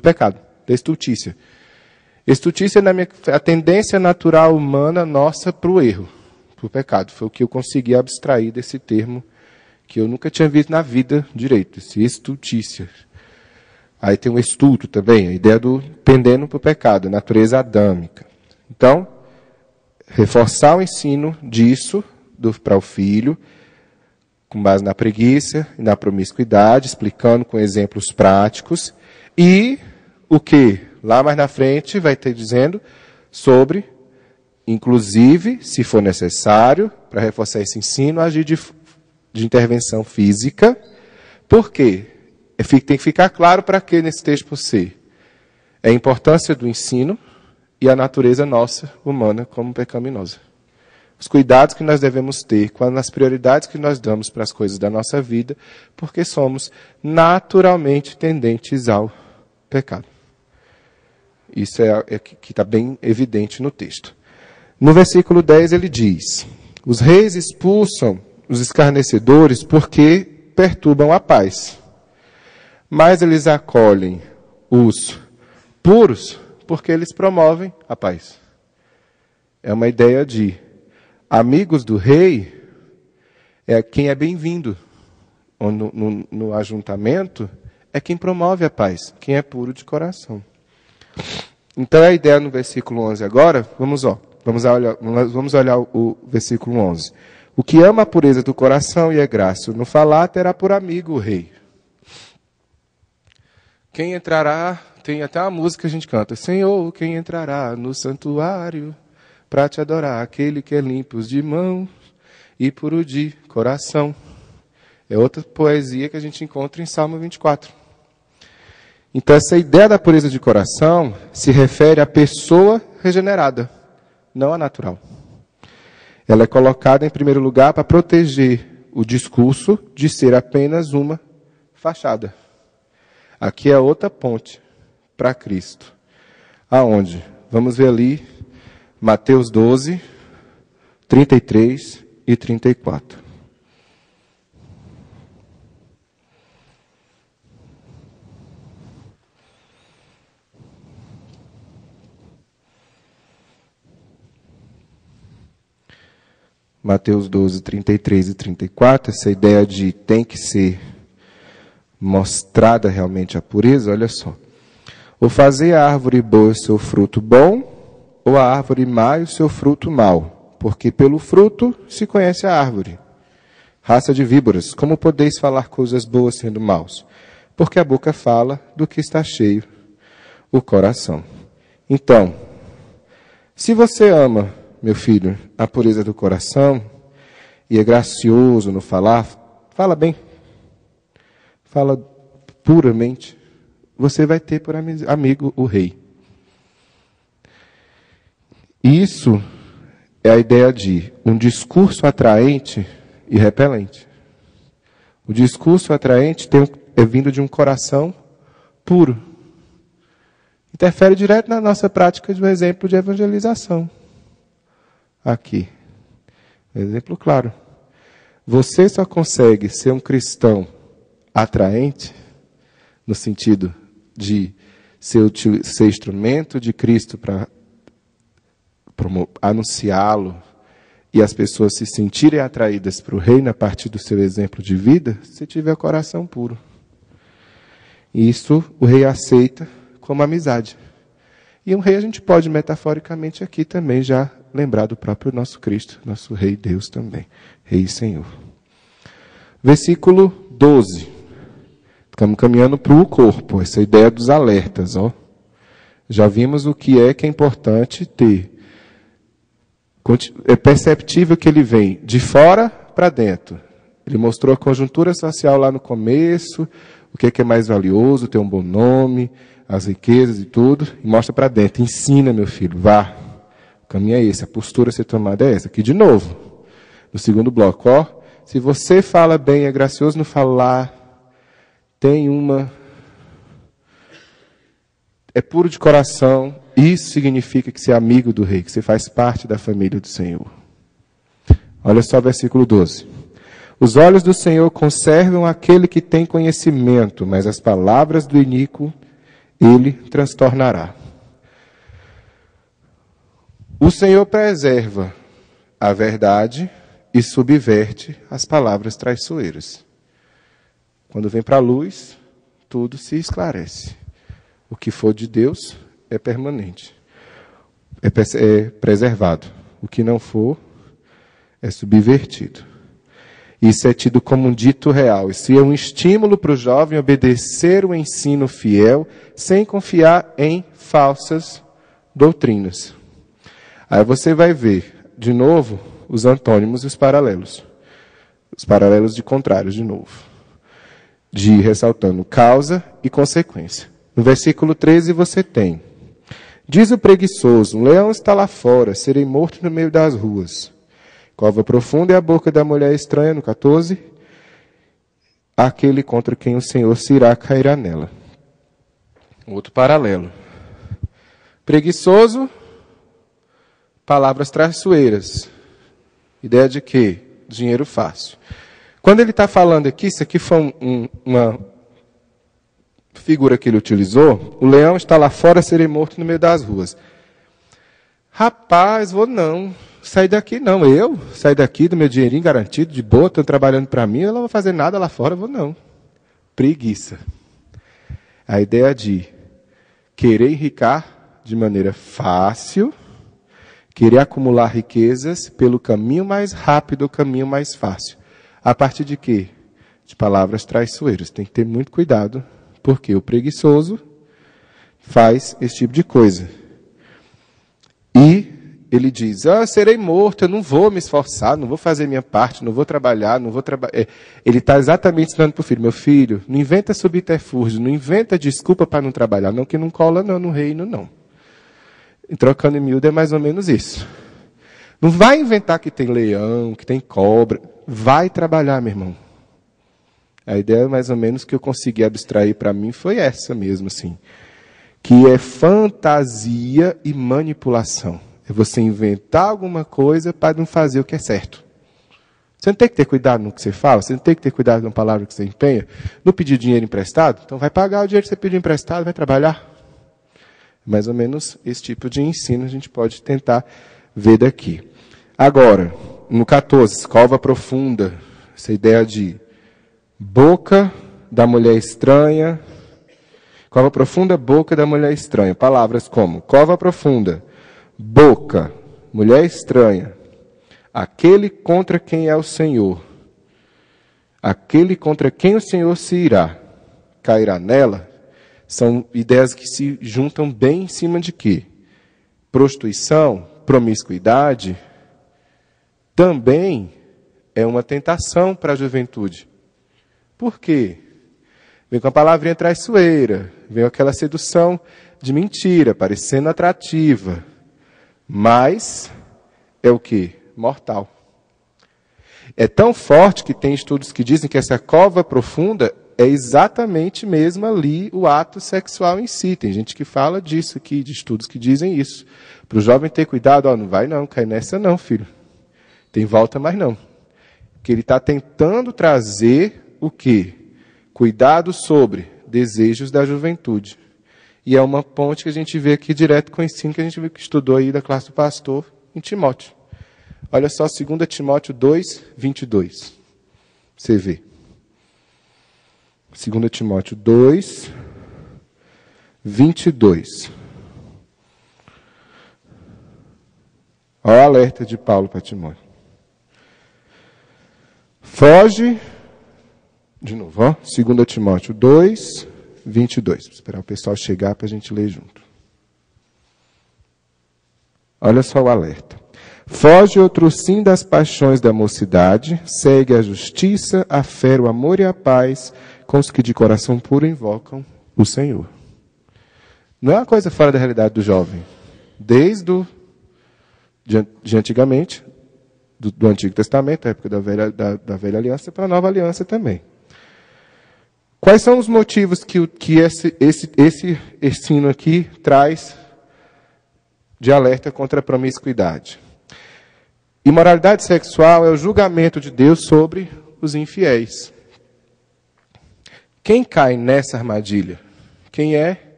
pecado, da estultícia. Estultícia é a tendência natural humana nossa para o erro, para o pecado. Foi o que eu consegui abstrair desse termo que eu nunca tinha visto na vida direito, esse estultícia. Aí tem o estulto também, a ideia do pendendo para o pecado, a natureza adâmica. Então, reforçar o ensino disso para o filho, com base na preguiça e na promiscuidade, explicando com exemplos práticos. E o que? Lá mais na frente vai ter dizendo sobre, inclusive, se for necessário, para reforçar esse ensino, agir de intervenção física. Por quê? Tem que ficar claro para que nesse texto por si. É a importância do ensino e a natureza nossa, humana, como pecaminosa. Os cuidados que nós devemos ter, as prioridades que nós damos para as coisas da nossa vida, porque somos naturalmente tendentes ao pecado. Isso é que está bem evidente no texto. No versículo 10 ele diz, os reis expulsam os escarnecedores porque perturbam a paz. Mas eles acolhem os puros porque eles promovem a paz. É uma ideia de amigos do rei é quem é bem-vindo. No ajuntamento é quem promove a paz, quem é puro de coração. Então a ideia no versículo 11 agora, vamos olhar o versículo 11. O que ama a pureza do coração e é graço no falar, terá por amigo o rei. Quem entrará, tem até uma música que a gente canta, Senhor, quem entrará no santuário para te adorar, aquele que é limpo de mãos e puro de coração. É outra poesia que a gente encontra em Salmo 24. Então essa ideia da pureza de coração se refere à pessoa regenerada, não à natural. Ela é colocada em primeiro lugar para proteger o discurso de ser apenas uma fachada. Aqui é outra ponte para Cristo. Aonde? Vamos ver ali Mateus 12, 33 e 34. Mateus 12, 33 e 34, essa ideia de tem que ser mostrada realmente a pureza, olha só. Ou fazer a árvore boa o seu fruto bom, ou a árvore má o seu fruto mau, porque pelo fruto se conhece a árvore. Raça de víboras, como podeis falar coisas boas sendo maus? Porque a boca fala do que está cheio o coração. Então, se você ama, meu filho, a pureza do coração, e é gracioso no falar, fala bem, fala puramente, você vai ter por amigo o rei. Isso é a ideia de um discurso atraente e repelente. O discurso atraente é vindo de um coração puro. Interfere direto na nossa prática de um exemplo de evangelização. Aqui. Um exemplo claro. Você só consegue ser um cristão atraente, no sentido de ser instrumento de Cristo para anunciá-lo e as pessoas se sentirem atraídas para o reino a partir do seu exemplo de vida, se tiver o coração puro. E isso o rei aceita como amizade. E um rei a gente pode, metaforicamente aqui também, já lembrar do próprio nosso Cristo, nosso Rei Deus também, Rei e Senhor. Versículo 12. Estamos caminhando para o corpo, essa ideia dos alertas. Ó. Já vimos o que é importante ter. É perceptível que ele vem de fora para dentro. Ele mostrou a conjuntura social lá no começo, o que é mais valioso, ter um bom nome, as riquezas e tudo, e mostra para dentro. Ensina, meu filho, vá. O caminho é esse, a postura a ser tomada é essa. Aqui de novo, no segundo bloco, ó. Se você fala bem, é gracioso no falar, é puro de coração, isso significa que você é amigo do rei, que você faz parte da família do Senhor. Olha só o versículo 12. Os olhos do Senhor conservam aquele que tem conhecimento, mas as palavras do iníquo ele transtornará. O Senhor preserva a verdade e subverte as palavras traiçoeiras. Quando vem para a luz, tudo se esclarece. O que for de Deus é permanente, é preservado. O que não for é subvertido. Isso é tido como um dito real. Isso é um estímulo para o jovem obedecer o ensino fiel, sem confiar em falsas doutrinas. Aí você vai ver, de novo, os antônimos e os paralelos. Os paralelos de contrários, de novo. Ressaltando causa e consequência. No versículo 13 você tem: diz o preguiçoso, um leão está lá fora, serei morto no meio das ruas. Cova profunda é a boca da mulher estranha, no 14. Aquele contra quem o Senhor se irá cairá nela. Outro paralelo. Preguiçoso, palavras traiçoeiras. Ideia de quê? Dinheiro fácil. Quando ele está falando aqui, isso aqui foi uma figura que ele utilizou. O leão está lá fora, serei morto no meio das ruas. Rapaz, vou não. Sair daqui não. Eu sair daqui do meu dinheirinho garantido, de boa, estou trabalhando para mim, eu não vou fazer nada lá fora, vou não. Preguiça. A ideia de querer enricar de maneira fácil, querer acumular riquezas pelo caminho mais rápido, o caminho mais fácil. A partir de quê? De palavras traiçoeiras. Tem que ter muito cuidado, porque o preguiçoso faz esse tipo de coisa. E ele diz, serei morto, eu não vou me esforçar, não vou fazer minha parte, não vou trabalhar, não vou trabalhar. Ele está exatamente ensinando para o filho, meu filho, não inventa subterfúgio, não inventa desculpa para não trabalhar, não, que não cola não no reino, não. Trocando em miúdo é mais ou menos isso. Não vai inventar que tem leão, que tem cobra. Vai trabalhar, meu irmão. A ideia mais ou menos que eu consegui abstrair para mim foi essa mesmo, assim. Que é fantasia e manipulação. É você inventar alguma coisa para não fazer o que é certo. Você não tem que ter cuidado no que você fala, você não tem que ter cuidado na palavra que você empenha. Não pedir dinheiro emprestado, então vai pagar o dinheiro que você pediu emprestado, vai trabalhar. Mais ou menos esse tipo de ensino a gente pode tentar ver daqui. Agora, no 14, cova profunda, essa ideia de boca da mulher estranha, cova profunda, boca da mulher estranha. Palavras como cova profunda, boca, mulher estranha, aquele contra quem é o Senhor, aquele contra quem o Senhor se irá, cairá nela, são ideias que se juntam bem em cima de quê? Prostituição, promiscuidade, também é uma tentação para a juventude. Por quê? Vem com a palavrinha traiçoeira, vem com aquela sedução de mentira, parecendo atrativa, mas é o quê? Mortal. É tão forte que tem estudos que dizem que essa cova profunda é exatamente mesmo ali o ato sexual em si. Tem gente que fala disso aqui, de estudos que dizem isso. Para o jovem ter cuidado, não vai não, cai nessa não, filho. Tem volta mais não. Que ele está tentando trazer o quê? Cuidado sobre desejos da juventude. E é uma ponte que a gente vê aqui direto com o ensino que a gente estudou aí da classe do pastor em Timóteo. Olha só, 2 Timóteo 2, 22. Você vê. 2 Timóteo 2, 22. Olha o alerta de Paulo para Timóteo. Foge, de novo, ó, 2 Timóteo 2, 22. Vou esperar o pessoal chegar para a gente ler junto. Olha só o alerta. Foge outro sim das paixões da mocidade, segue a justiça, a fé, o amor e a paz, com os que de coração puro invocam o Senhor. Não é uma coisa fora da realidade do jovem. Desde de antigamente, do Antigo Testamento, a época da velha aliança, para a nova aliança também. Quais são os motivos que esse ensino aqui traz de alerta contra a promiscuidade? Imoralidade sexual é o julgamento de Deus sobre os infiéis. Quem cai nessa armadilha? Quem é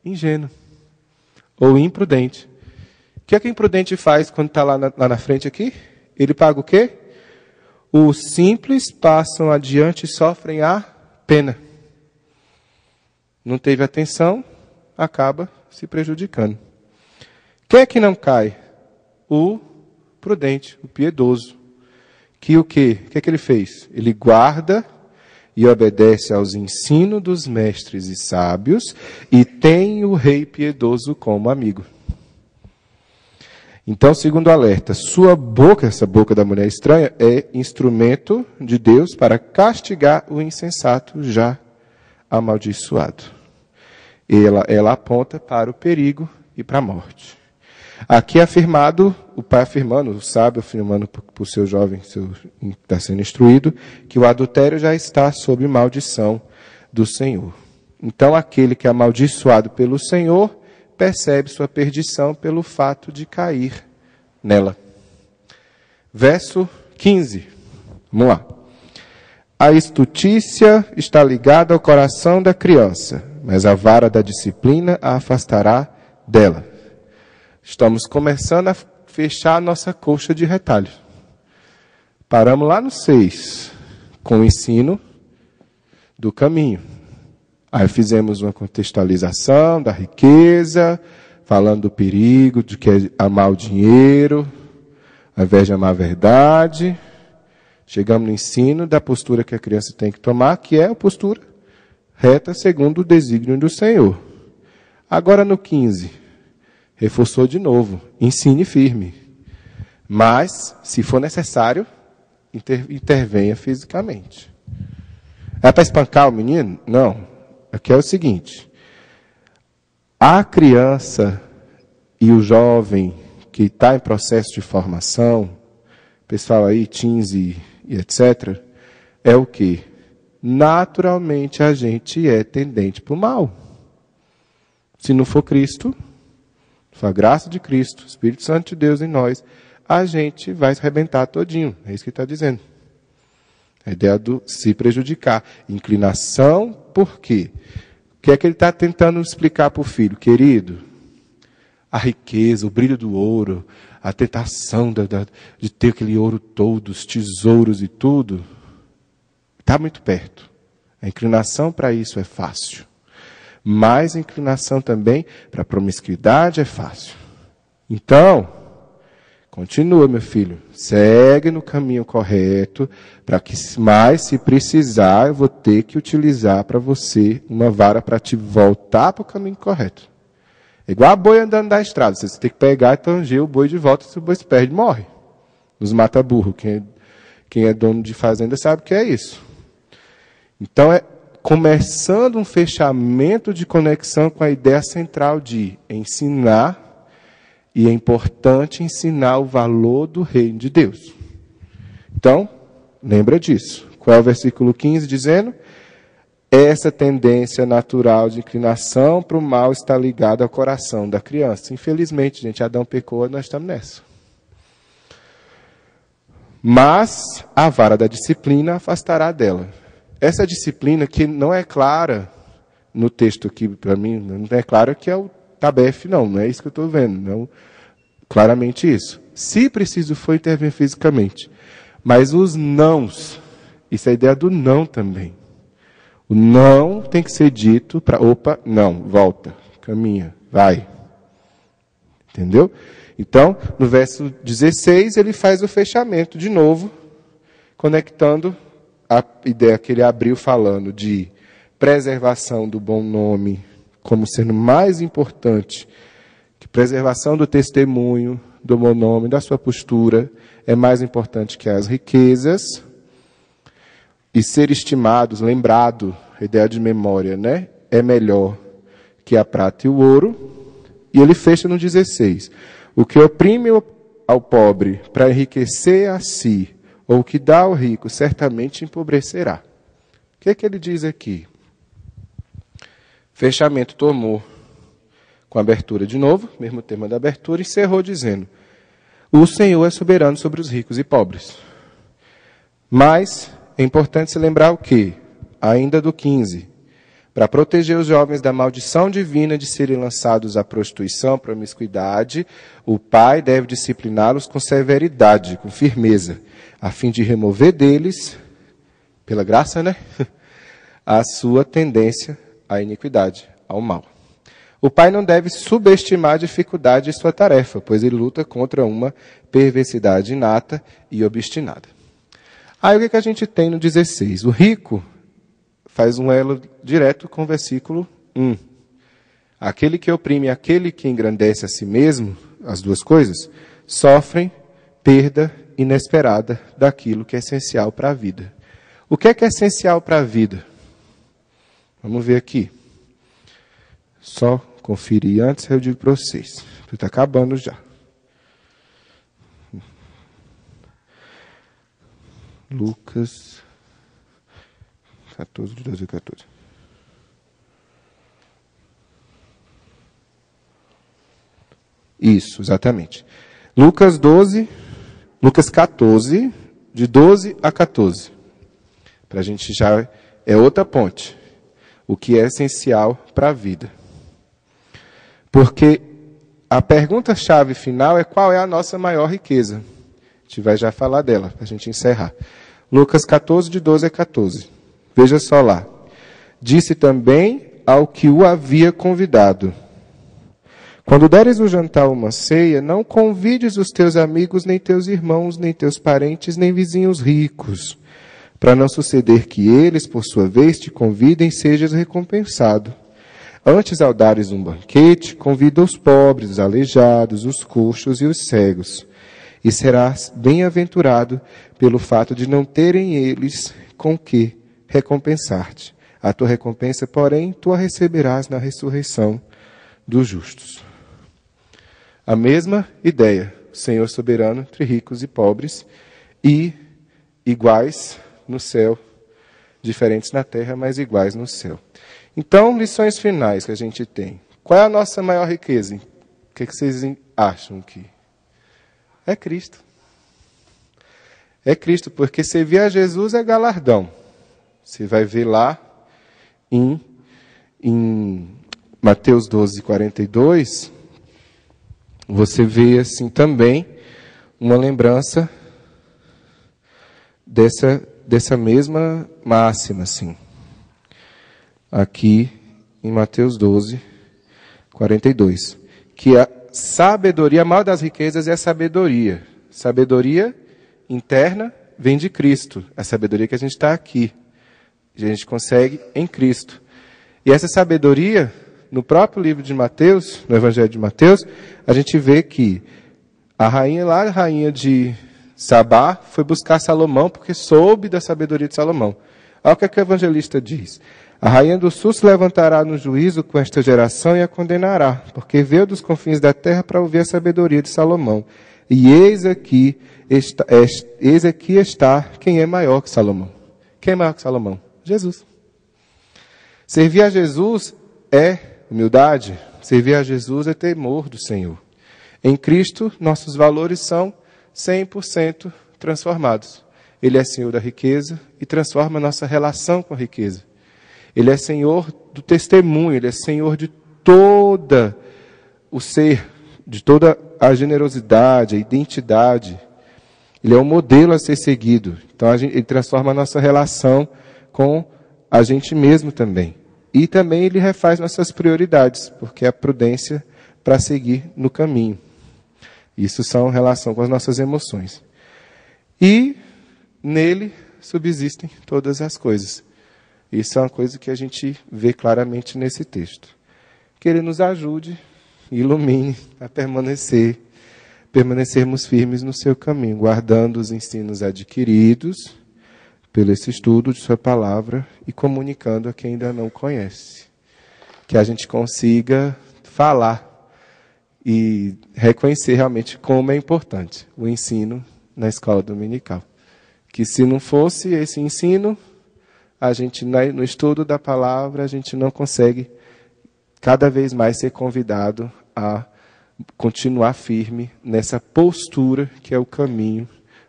ingênuo ou imprudente. O que é que o imprudente faz quando está lá na frente aqui? Ele paga o quê? Os simples passam adiante e sofrem a pena. Não teve atenção, acaba se prejudicando. Quem é que não cai? O prudente, o piedoso. Que o quê? O que é que ele fez? Ele guarda e obedece aos ensinos dos mestres e sábios e tem o rei piedoso como amigo. Então, segundo o alerta, sua boca, essa boca da mulher estranha, é instrumento de Deus para castigar o insensato já amaldiçoado. Ela aponta para o perigo e para a morte. Aqui é afirmado, o pai afirmando, o sábio afirmando para o seu jovem que está sendo instruído, que o adultério já está sob maldição do Senhor. Então, aquele que é amaldiçoado pelo Senhor percebe sua perdição pelo fato de cair nela. Verso 15. Vamos lá. A estutícia está ligada ao coração da criança, mas a vara da disciplina a afastará dela. Estamos começando a fechar a nossa colcha de retalhos. Paramos lá no 6, com o ensino do caminho. Aí fizemos uma contextualização da riqueza, falando do perigo, de que é amar o dinheiro, ao invés de amar a verdade. Chegamos no ensino da postura que a criança tem que tomar, que é a postura reta segundo o desígnio do Senhor. Agora no 15, reforçou de novo, ensine firme. Mas, se for necessário, intervenha fisicamente. É para espancar o menino? Não. Aqui é o seguinte, a criança e o jovem que está em processo de formação, pessoal aí, teens e etc., é o quê? Naturalmente a gente é tendente para o mal. Se não for Cristo, se for a graça de Cristo, Espírito Santo de Deus em nós, a gente vai se arrebentar todinho. É isso que ele está dizendo. A ideia do se prejudicar. Inclinação, por quê? O que é que ele está tentando explicar para o filho? Querido, a riqueza, o brilho do ouro, a tentação de ter aquele ouro todo, os tesouros e tudo, está muito perto. A inclinação para isso é fácil. Mas a inclinação também para a promiscuidade é fácil. Então, continua, meu filho. Segue no caminho correto, para que mais, se precisar, eu vou ter que utilizar para você uma vara para te voltar para o caminho correto. É igual a boi andando na estrada. Você tem que pegar e tanger o boi de volta, se o boi se perde, morre. Nos mata-burro. Quem é dono de fazenda sabe o que é isso. Então, é começando um fechamento de conexão com a ideia central de ensinar, e é importante ensinar o valor do reino de Deus. Então, lembra disso. Qual é o versículo 15 dizendo? Essa tendência natural de inclinação para o mal está ligada ao coração da criança. Infelizmente, gente, Adão pecou, nós estamos nessa. Mas a vara da disciplina afastará dela. Essa disciplina que não é clara no texto aqui, para mim, não é clara que é o Tabef, não é isso que eu estou vendo. Não, claramente isso. Se preciso for intervir fisicamente. Mas os nãos, isso é a ideia do não também. O não tem que ser dito para, opa, não, volta, caminha, vai. Entendeu? Então, no verso 16, ele faz o fechamento de novo, conectando a ideia que ele abriu falando de preservação do bom nome como sendo mais importante que preservação do testemunho, do bom nome, da sua postura, é mais importante que as riquezas. E ser estimados, lembrado, a ideia de memória, né? É melhor que a prata e o ouro. E ele fecha no 16. O que oprime ao pobre para enriquecer a si, ou o que dá ao rico, certamente empobrecerá. O que é que ele diz aqui? Fechamento tomou com a abertura de novo, mesmo tema da abertura, encerrou dizendo: o Senhor é soberano sobre os ricos e pobres. Mas é importante se lembrar o quê? Ainda do 15. Para proteger os jovens da maldição divina de serem lançados à prostituição, promiscuidade, o pai deve discipliná-los com severidade, com firmeza, a fim de remover deles, pela graça, né? A sua tendência à iniquidade, ao mal. O pai não deve subestimar a dificuldade de sua tarefa, pois ele luta contra uma perversidade inata e obstinada. Aí o que a gente tem no 16? O rico faz um elo direto com o versículo 1. Aquele que oprime e aquele que engrandece a si mesmo, as duas coisas, sofrem perda inesperada daquilo que é essencial para a vida. O que é essencial para a vida? Vamos ver aqui. Só conferir antes, eu digo para vocês. Está acabando já. Lucas 14, 12 e 14. Isso, exatamente. Lucas 14, de 12 a 14. Para a gente já... É outra ponte. O que é essencial para a vida. Porque a pergunta-chave final é qual é a nossa maior riqueza. A gente vai já falar dela, para a gente encerrar. Lucas 14, de 12 a 14. Veja só lá. Disse também ao que o havia convidado: quando deres o jantar ou uma ceia, não convides os teus amigos, nem teus irmãos, nem teus parentes, nem vizinhos ricos, para não suceder que eles, por sua vez, te convidem e sejas recompensado. Antes, ao dares um banquete, convida os pobres, os aleijados, os coxos e os cegos, e serás bem-aventurado pelo fato de não terem eles com que recompensar-te. A tua recompensa, porém, tu a receberás na ressurreição dos justos. A mesma ideia, Senhor soberano entre ricos e pobres, e iguais no céu, diferentes na terra, mas iguais no céu. Então, lições finais que a gente tem. Qual é a nossa maior riqueza? O que vocês acham que é Cristo? É Cristo, porque servir a Jesus é galardão. Você vai ver lá em Mateus 12, 42, você vê assim também uma lembrança dessa mesma máxima, assim. Aqui em Mateus 12, 42. Que a sabedoria, a maior das riquezas é a sabedoria. Sabedoria interna vem de Cristo. A sabedoria que a gente está aqui. A gente consegue em Cristo. E essa sabedoria, no próprio livro de Mateus, no Evangelho de Mateus, a gente vê que a rainha de Sabá, foi buscar Salomão porque soube da sabedoria de Salomão. Olha o que o evangelista diz. A rainha do sul se levantará no juízo com esta geração e a condenará, porque veio dos confins da terra para ouvir a sabedoria de Salomão. E eis aqui está quem é maior que Salomão. Quem é maior que Salomão? Jesus. Servir a Jesus é humildade. Servir a Jesus é temor do Senhor. Em Cristo, nossos valores são 100% transformados. Ele é Senhor da riqueza e transforma a nossa relação com a riqueza. Ele é Senhor do testemunho, Ele é Senhor de toda o ser, de toda a generosidade, a identidade. Ele é um modelo a ser seguido. Então, Ele transforma a nossa relação com a gente mesmo também. E também Ele refaz nossas prioridades, porque é a prudência para seguir no caminho. Isso são relação com as nossas emoções. E nele subsistem todas as coisas. Isso é uma coisa que a gente vê claramente nesse texto. Que Ele nos ajude, ilumine a permanecermos firmes no seu caminho, guardando os ensinos adquiridos pelo esse estudo de sua palavra e comunicando a quem ainda não conhece. Que a gente consiga falar e reconhecer realmente como é importante o ensino na escola dominical. Que se não fosse esse ensino, a gente, no estudo da palavra, a gente não consegue cada vez mais ser convidado a continuar firme nessa postura que é o caminho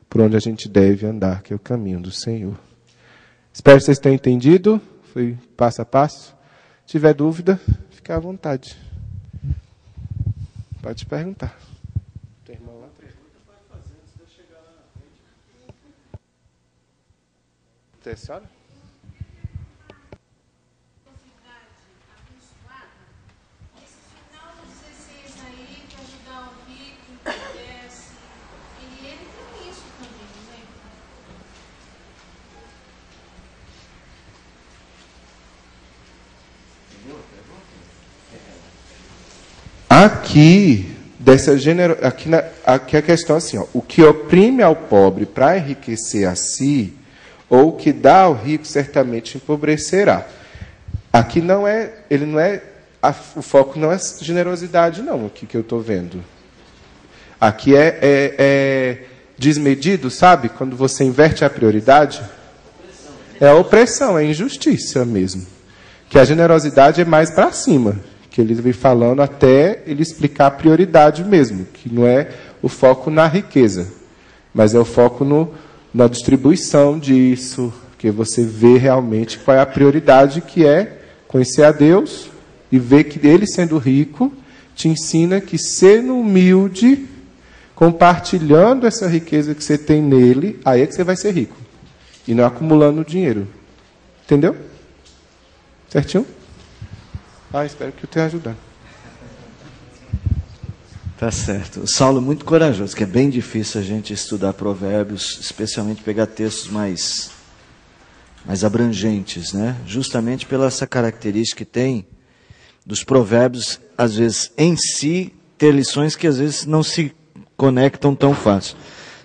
por onde a gente deve andar, que é o caminho do Senhor. Espero que vocês tenham entendido. Foi passo a passo. Se tiver dúvida, fique à vontade. Pode perguntar. Tem irmão lá atrás. Tem senhora? Aqui, aqui a questão é assim, ó, o que oprime ao pobre para enriquecer a si, ou o que dá ao rico certamente empobrecerá. Aqui o foco não é generosidade, não, aqui que eu estou vendo. Aqui é desmedido, sabe? Quando você inverte a prioridade. É a opressão, é injustiça mesmo. Que a generosidade é mais para cima. Que ele vem falando até ele explicar a prioridade mesmo. Que não é o foco na riqueza, mas é o foco na distribuição disso. Que você vê realmente qual é a prioridade, que é conhecer a Deus e ver que Ele, sendo rico, te ensina que sendo humilde, compartilhando essa riqueza que você tem nele, aí é que você vai ser rico. E não acumulando dinheiro. Entendeu? Certinho? Espero que eu tenha ajudado. Tá certo. O Saulo é muito corajoso, que é bem difícil a gente estudar provérbios, especialmente pegar textos mais abrangentes, né? Justamente pela essa característica que tem dos provérbios, às vezes, em si, ter lições que às vezes não se conectam tão fácil.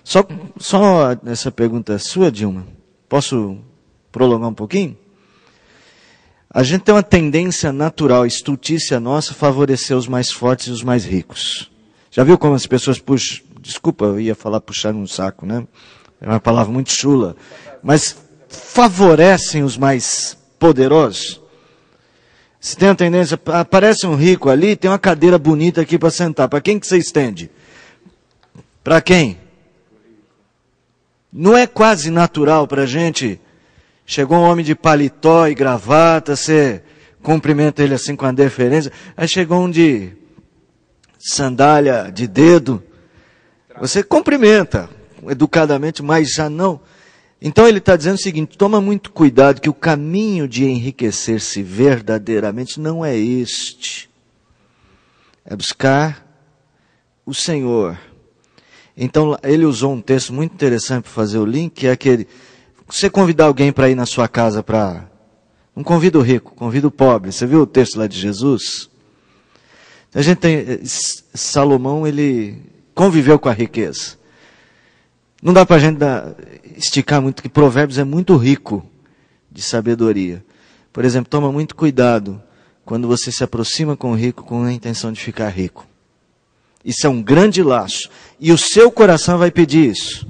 Só essa pergunta sua, Dilma, posso prolongar um pouquinho? A gente tem uma tendência natural, estultícia nossa, favorecer os mais fortes e os mais ricos. Já viu como as pessoas puxam? Desculpa, eu ia falar puxar um saco, né? É uma palavra muito chula. Mas favorecem os mais poderosos. Se tem a tendência, aparece um rico ali, tem uma cadeira bonita aqui para sentar. Para quem que você estende? Para quem? Não é quase natural para a gente... Chegou um homem de paletó e gravata, você cumprimenta ele assim com a deferência. Aí chegou um de sandália de dedo, você cumprimenta educadamente, mas já não. Então ele está dizendo o seguinte: toma muito cuidado, que o caminho de enriquecer-se verdadeiramente não é este. É buscar o Senhor. Então ele usou um texto muito interessante para fazer o link, que é aquele: você convidar alguém para ir na sua casa para... Não convida o rico, convida o pobre. Você viu o texto lá de Jesus? A gente tem... Salomão, ele conviveu com a riqueza. Não dá para a gente esticar muito, que Provérbios é muito rico de sabedoria. Por exemplo, toma muito cuidado quando você se aproxima com o rico com a intenção de ficar rico. Isso é um grande laço. E o seu coração vai pedir isso.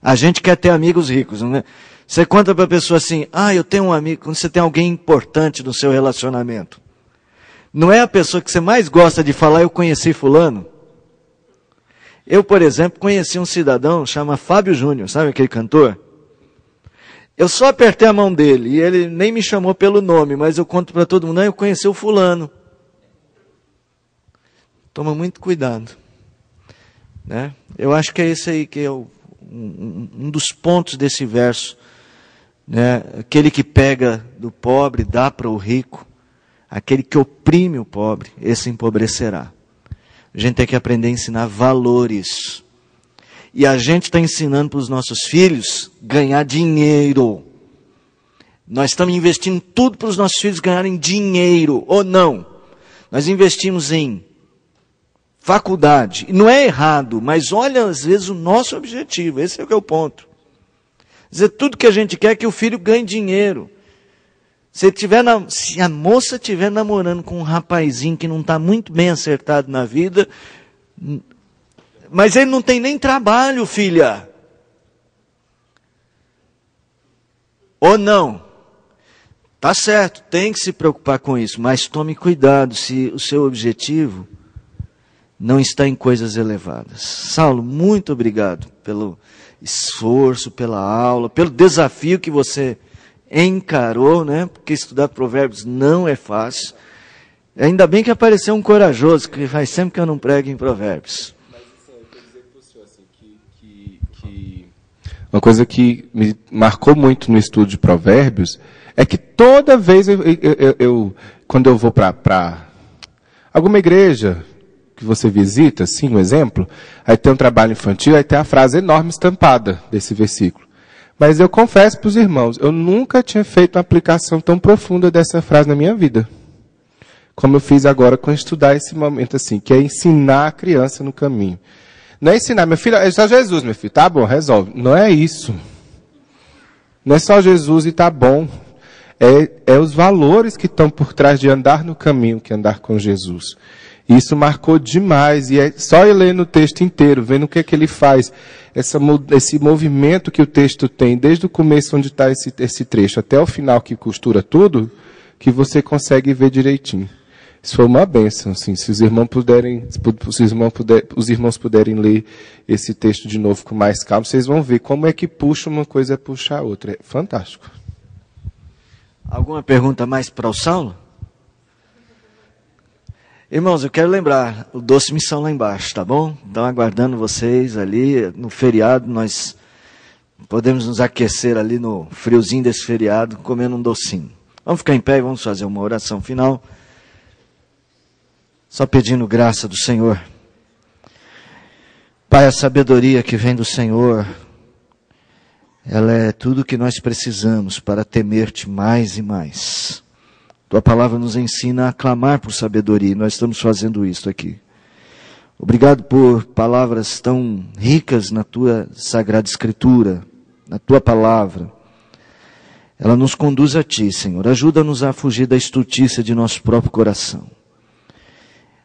A gente quer ter amigos ricos, não é? Você conta para a pessoa assim: eu tenho um amigo. Quando você tem alguém importante no seu relacionamento, não é a pessoa que você mais gosta de falar: eu conheci fulano. Eu, por exemplo, conheci um cidadão, chama Fábio Júnior, sabe aquele cantor? Eu só apertei a mão dele, e ele nem me chamou pelo nome, mas eu conto para todo mundo: eu conheci o fulano. Toma muito cuidado, né? Eu acho que é esse aí que é um dos pontos desse verso, né? Aquele que pega do pobre, dá para o rico. Aquele que oprime o pobre, esse empobrecerá. A gente tem que aprender a ensinar valores. E a gente está ensinando para os nossos filhos ganhar dinheiro. Nós estamos investindo tudo para os nossos filhos ganharem dinheiro, ou não. Nós investimos em faculdade. E não é errado, mas olha às vezes o nosso objetivo. Esse é o que é o ponto. Quer dizer, tudo que a gente quer é que o filho ganhe dinheiro. Se a moça estiver namorando com um rapazinho que não está muito bem acertado na vida, mas ele não tem nem trabalho, filha. Ou não? Tá certo, tem que se preocupar com isso, mas tome cuidado se o seu objetivo não está em coisas elevadas. Saulo, muito obrigado pelo esforço, pela aula, pelo desafio que você encarou, né? Porque estudar Provérbios não é fácil. Ainda bem que apareceu um corajoso, que faz sempre que eu não prego em Provérbios. Mas assim, eu quero dizer para o senhor assim, que uma coisa que me marcou muito no estudo de Provérbios é que toda vez quando eu vou para alguma igreja que você visita, assim, um exemplo, aí tem um trabalho infantil, aí tem a frase enorme estampada desse versículo. Mas eu confesso para os irmãos, eu nunca tinha feito uma aplicação tão profunda dessa frase na minha vida. Como eu fiz agora com estudar esse momento assim, que é ensinar a criança no caminho. Não é ensinar, meu filho, é só Jesus, meu filho, tá bom, resolve. Não é isso. Não é só Jesus e tá bom. É os valores que estão por trás de andar no caminho, que andar com Jesus. Isso marcou demais, e é só ir lendo o texto inteiro, vendo o que é que ele faz, esse movimento que o texto tem, desde o começo onde está esse trecho, até o final que costura tudo, que você consegue ver direitinho. Isso foi uma bênção, assim, se os irmãos puderem ler esse texto de novo com mais calma, vocês vão ver como é que puxa uma coisa a puxar a outra. É fantástico. Alguma pergunta mais para o Saulo? Irmãos, eu quero lembrar, o Doce Missão lá embaixo, tá bom? Estão aguardando vocês ali, no feriado nós podemos nos aquecer ali no friozinho desse feriado, comendo um docinho. Vamos ficar em pé e vamos fazer uma oração final. Só pedindo graça do Senhor. Pai, a sabedoria que vem do Senhor, ela é tudo o que nós precisamos para temer-te mais e mais. Tua palavra nos ensina a clamar por sabedoria, e nós estamos fazendo isso aqui. Obrigado por palavras tão ricas na tua Sagrada Escritura, na tua palavra. Ela nos conduz a ti, Senhor. Ajuda-nos a fugir da estultícia de nosso próprio coração.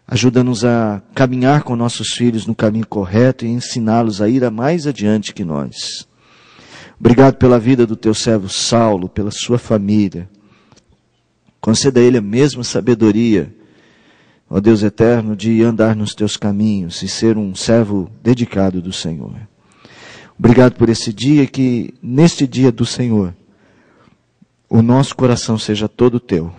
Ajuda-nos a caminhar com nossos filhos no caminho correto e ensiná-los a ir mais adiante que nós. Obrigado pela vida do teu servo Saulo, pela sua família. Conceda a ele a mesma sabedoria, ó Deus eterno, de andar nos teus caminhos e ser um servo dedicado do Senhor. Obrigado por esse dia, que neste dia do Senhor, o nosso coração seja todo teu.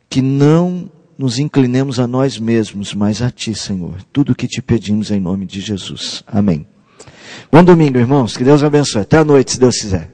Que não nos inclinemos a nós mesmos, mas a Ti, Senhor. Tudo o que Te pedimos em nome de Jesus. Amém. Bom domingo, irmãos. Que Deus abençoe. Até a noite, se Deus quiser.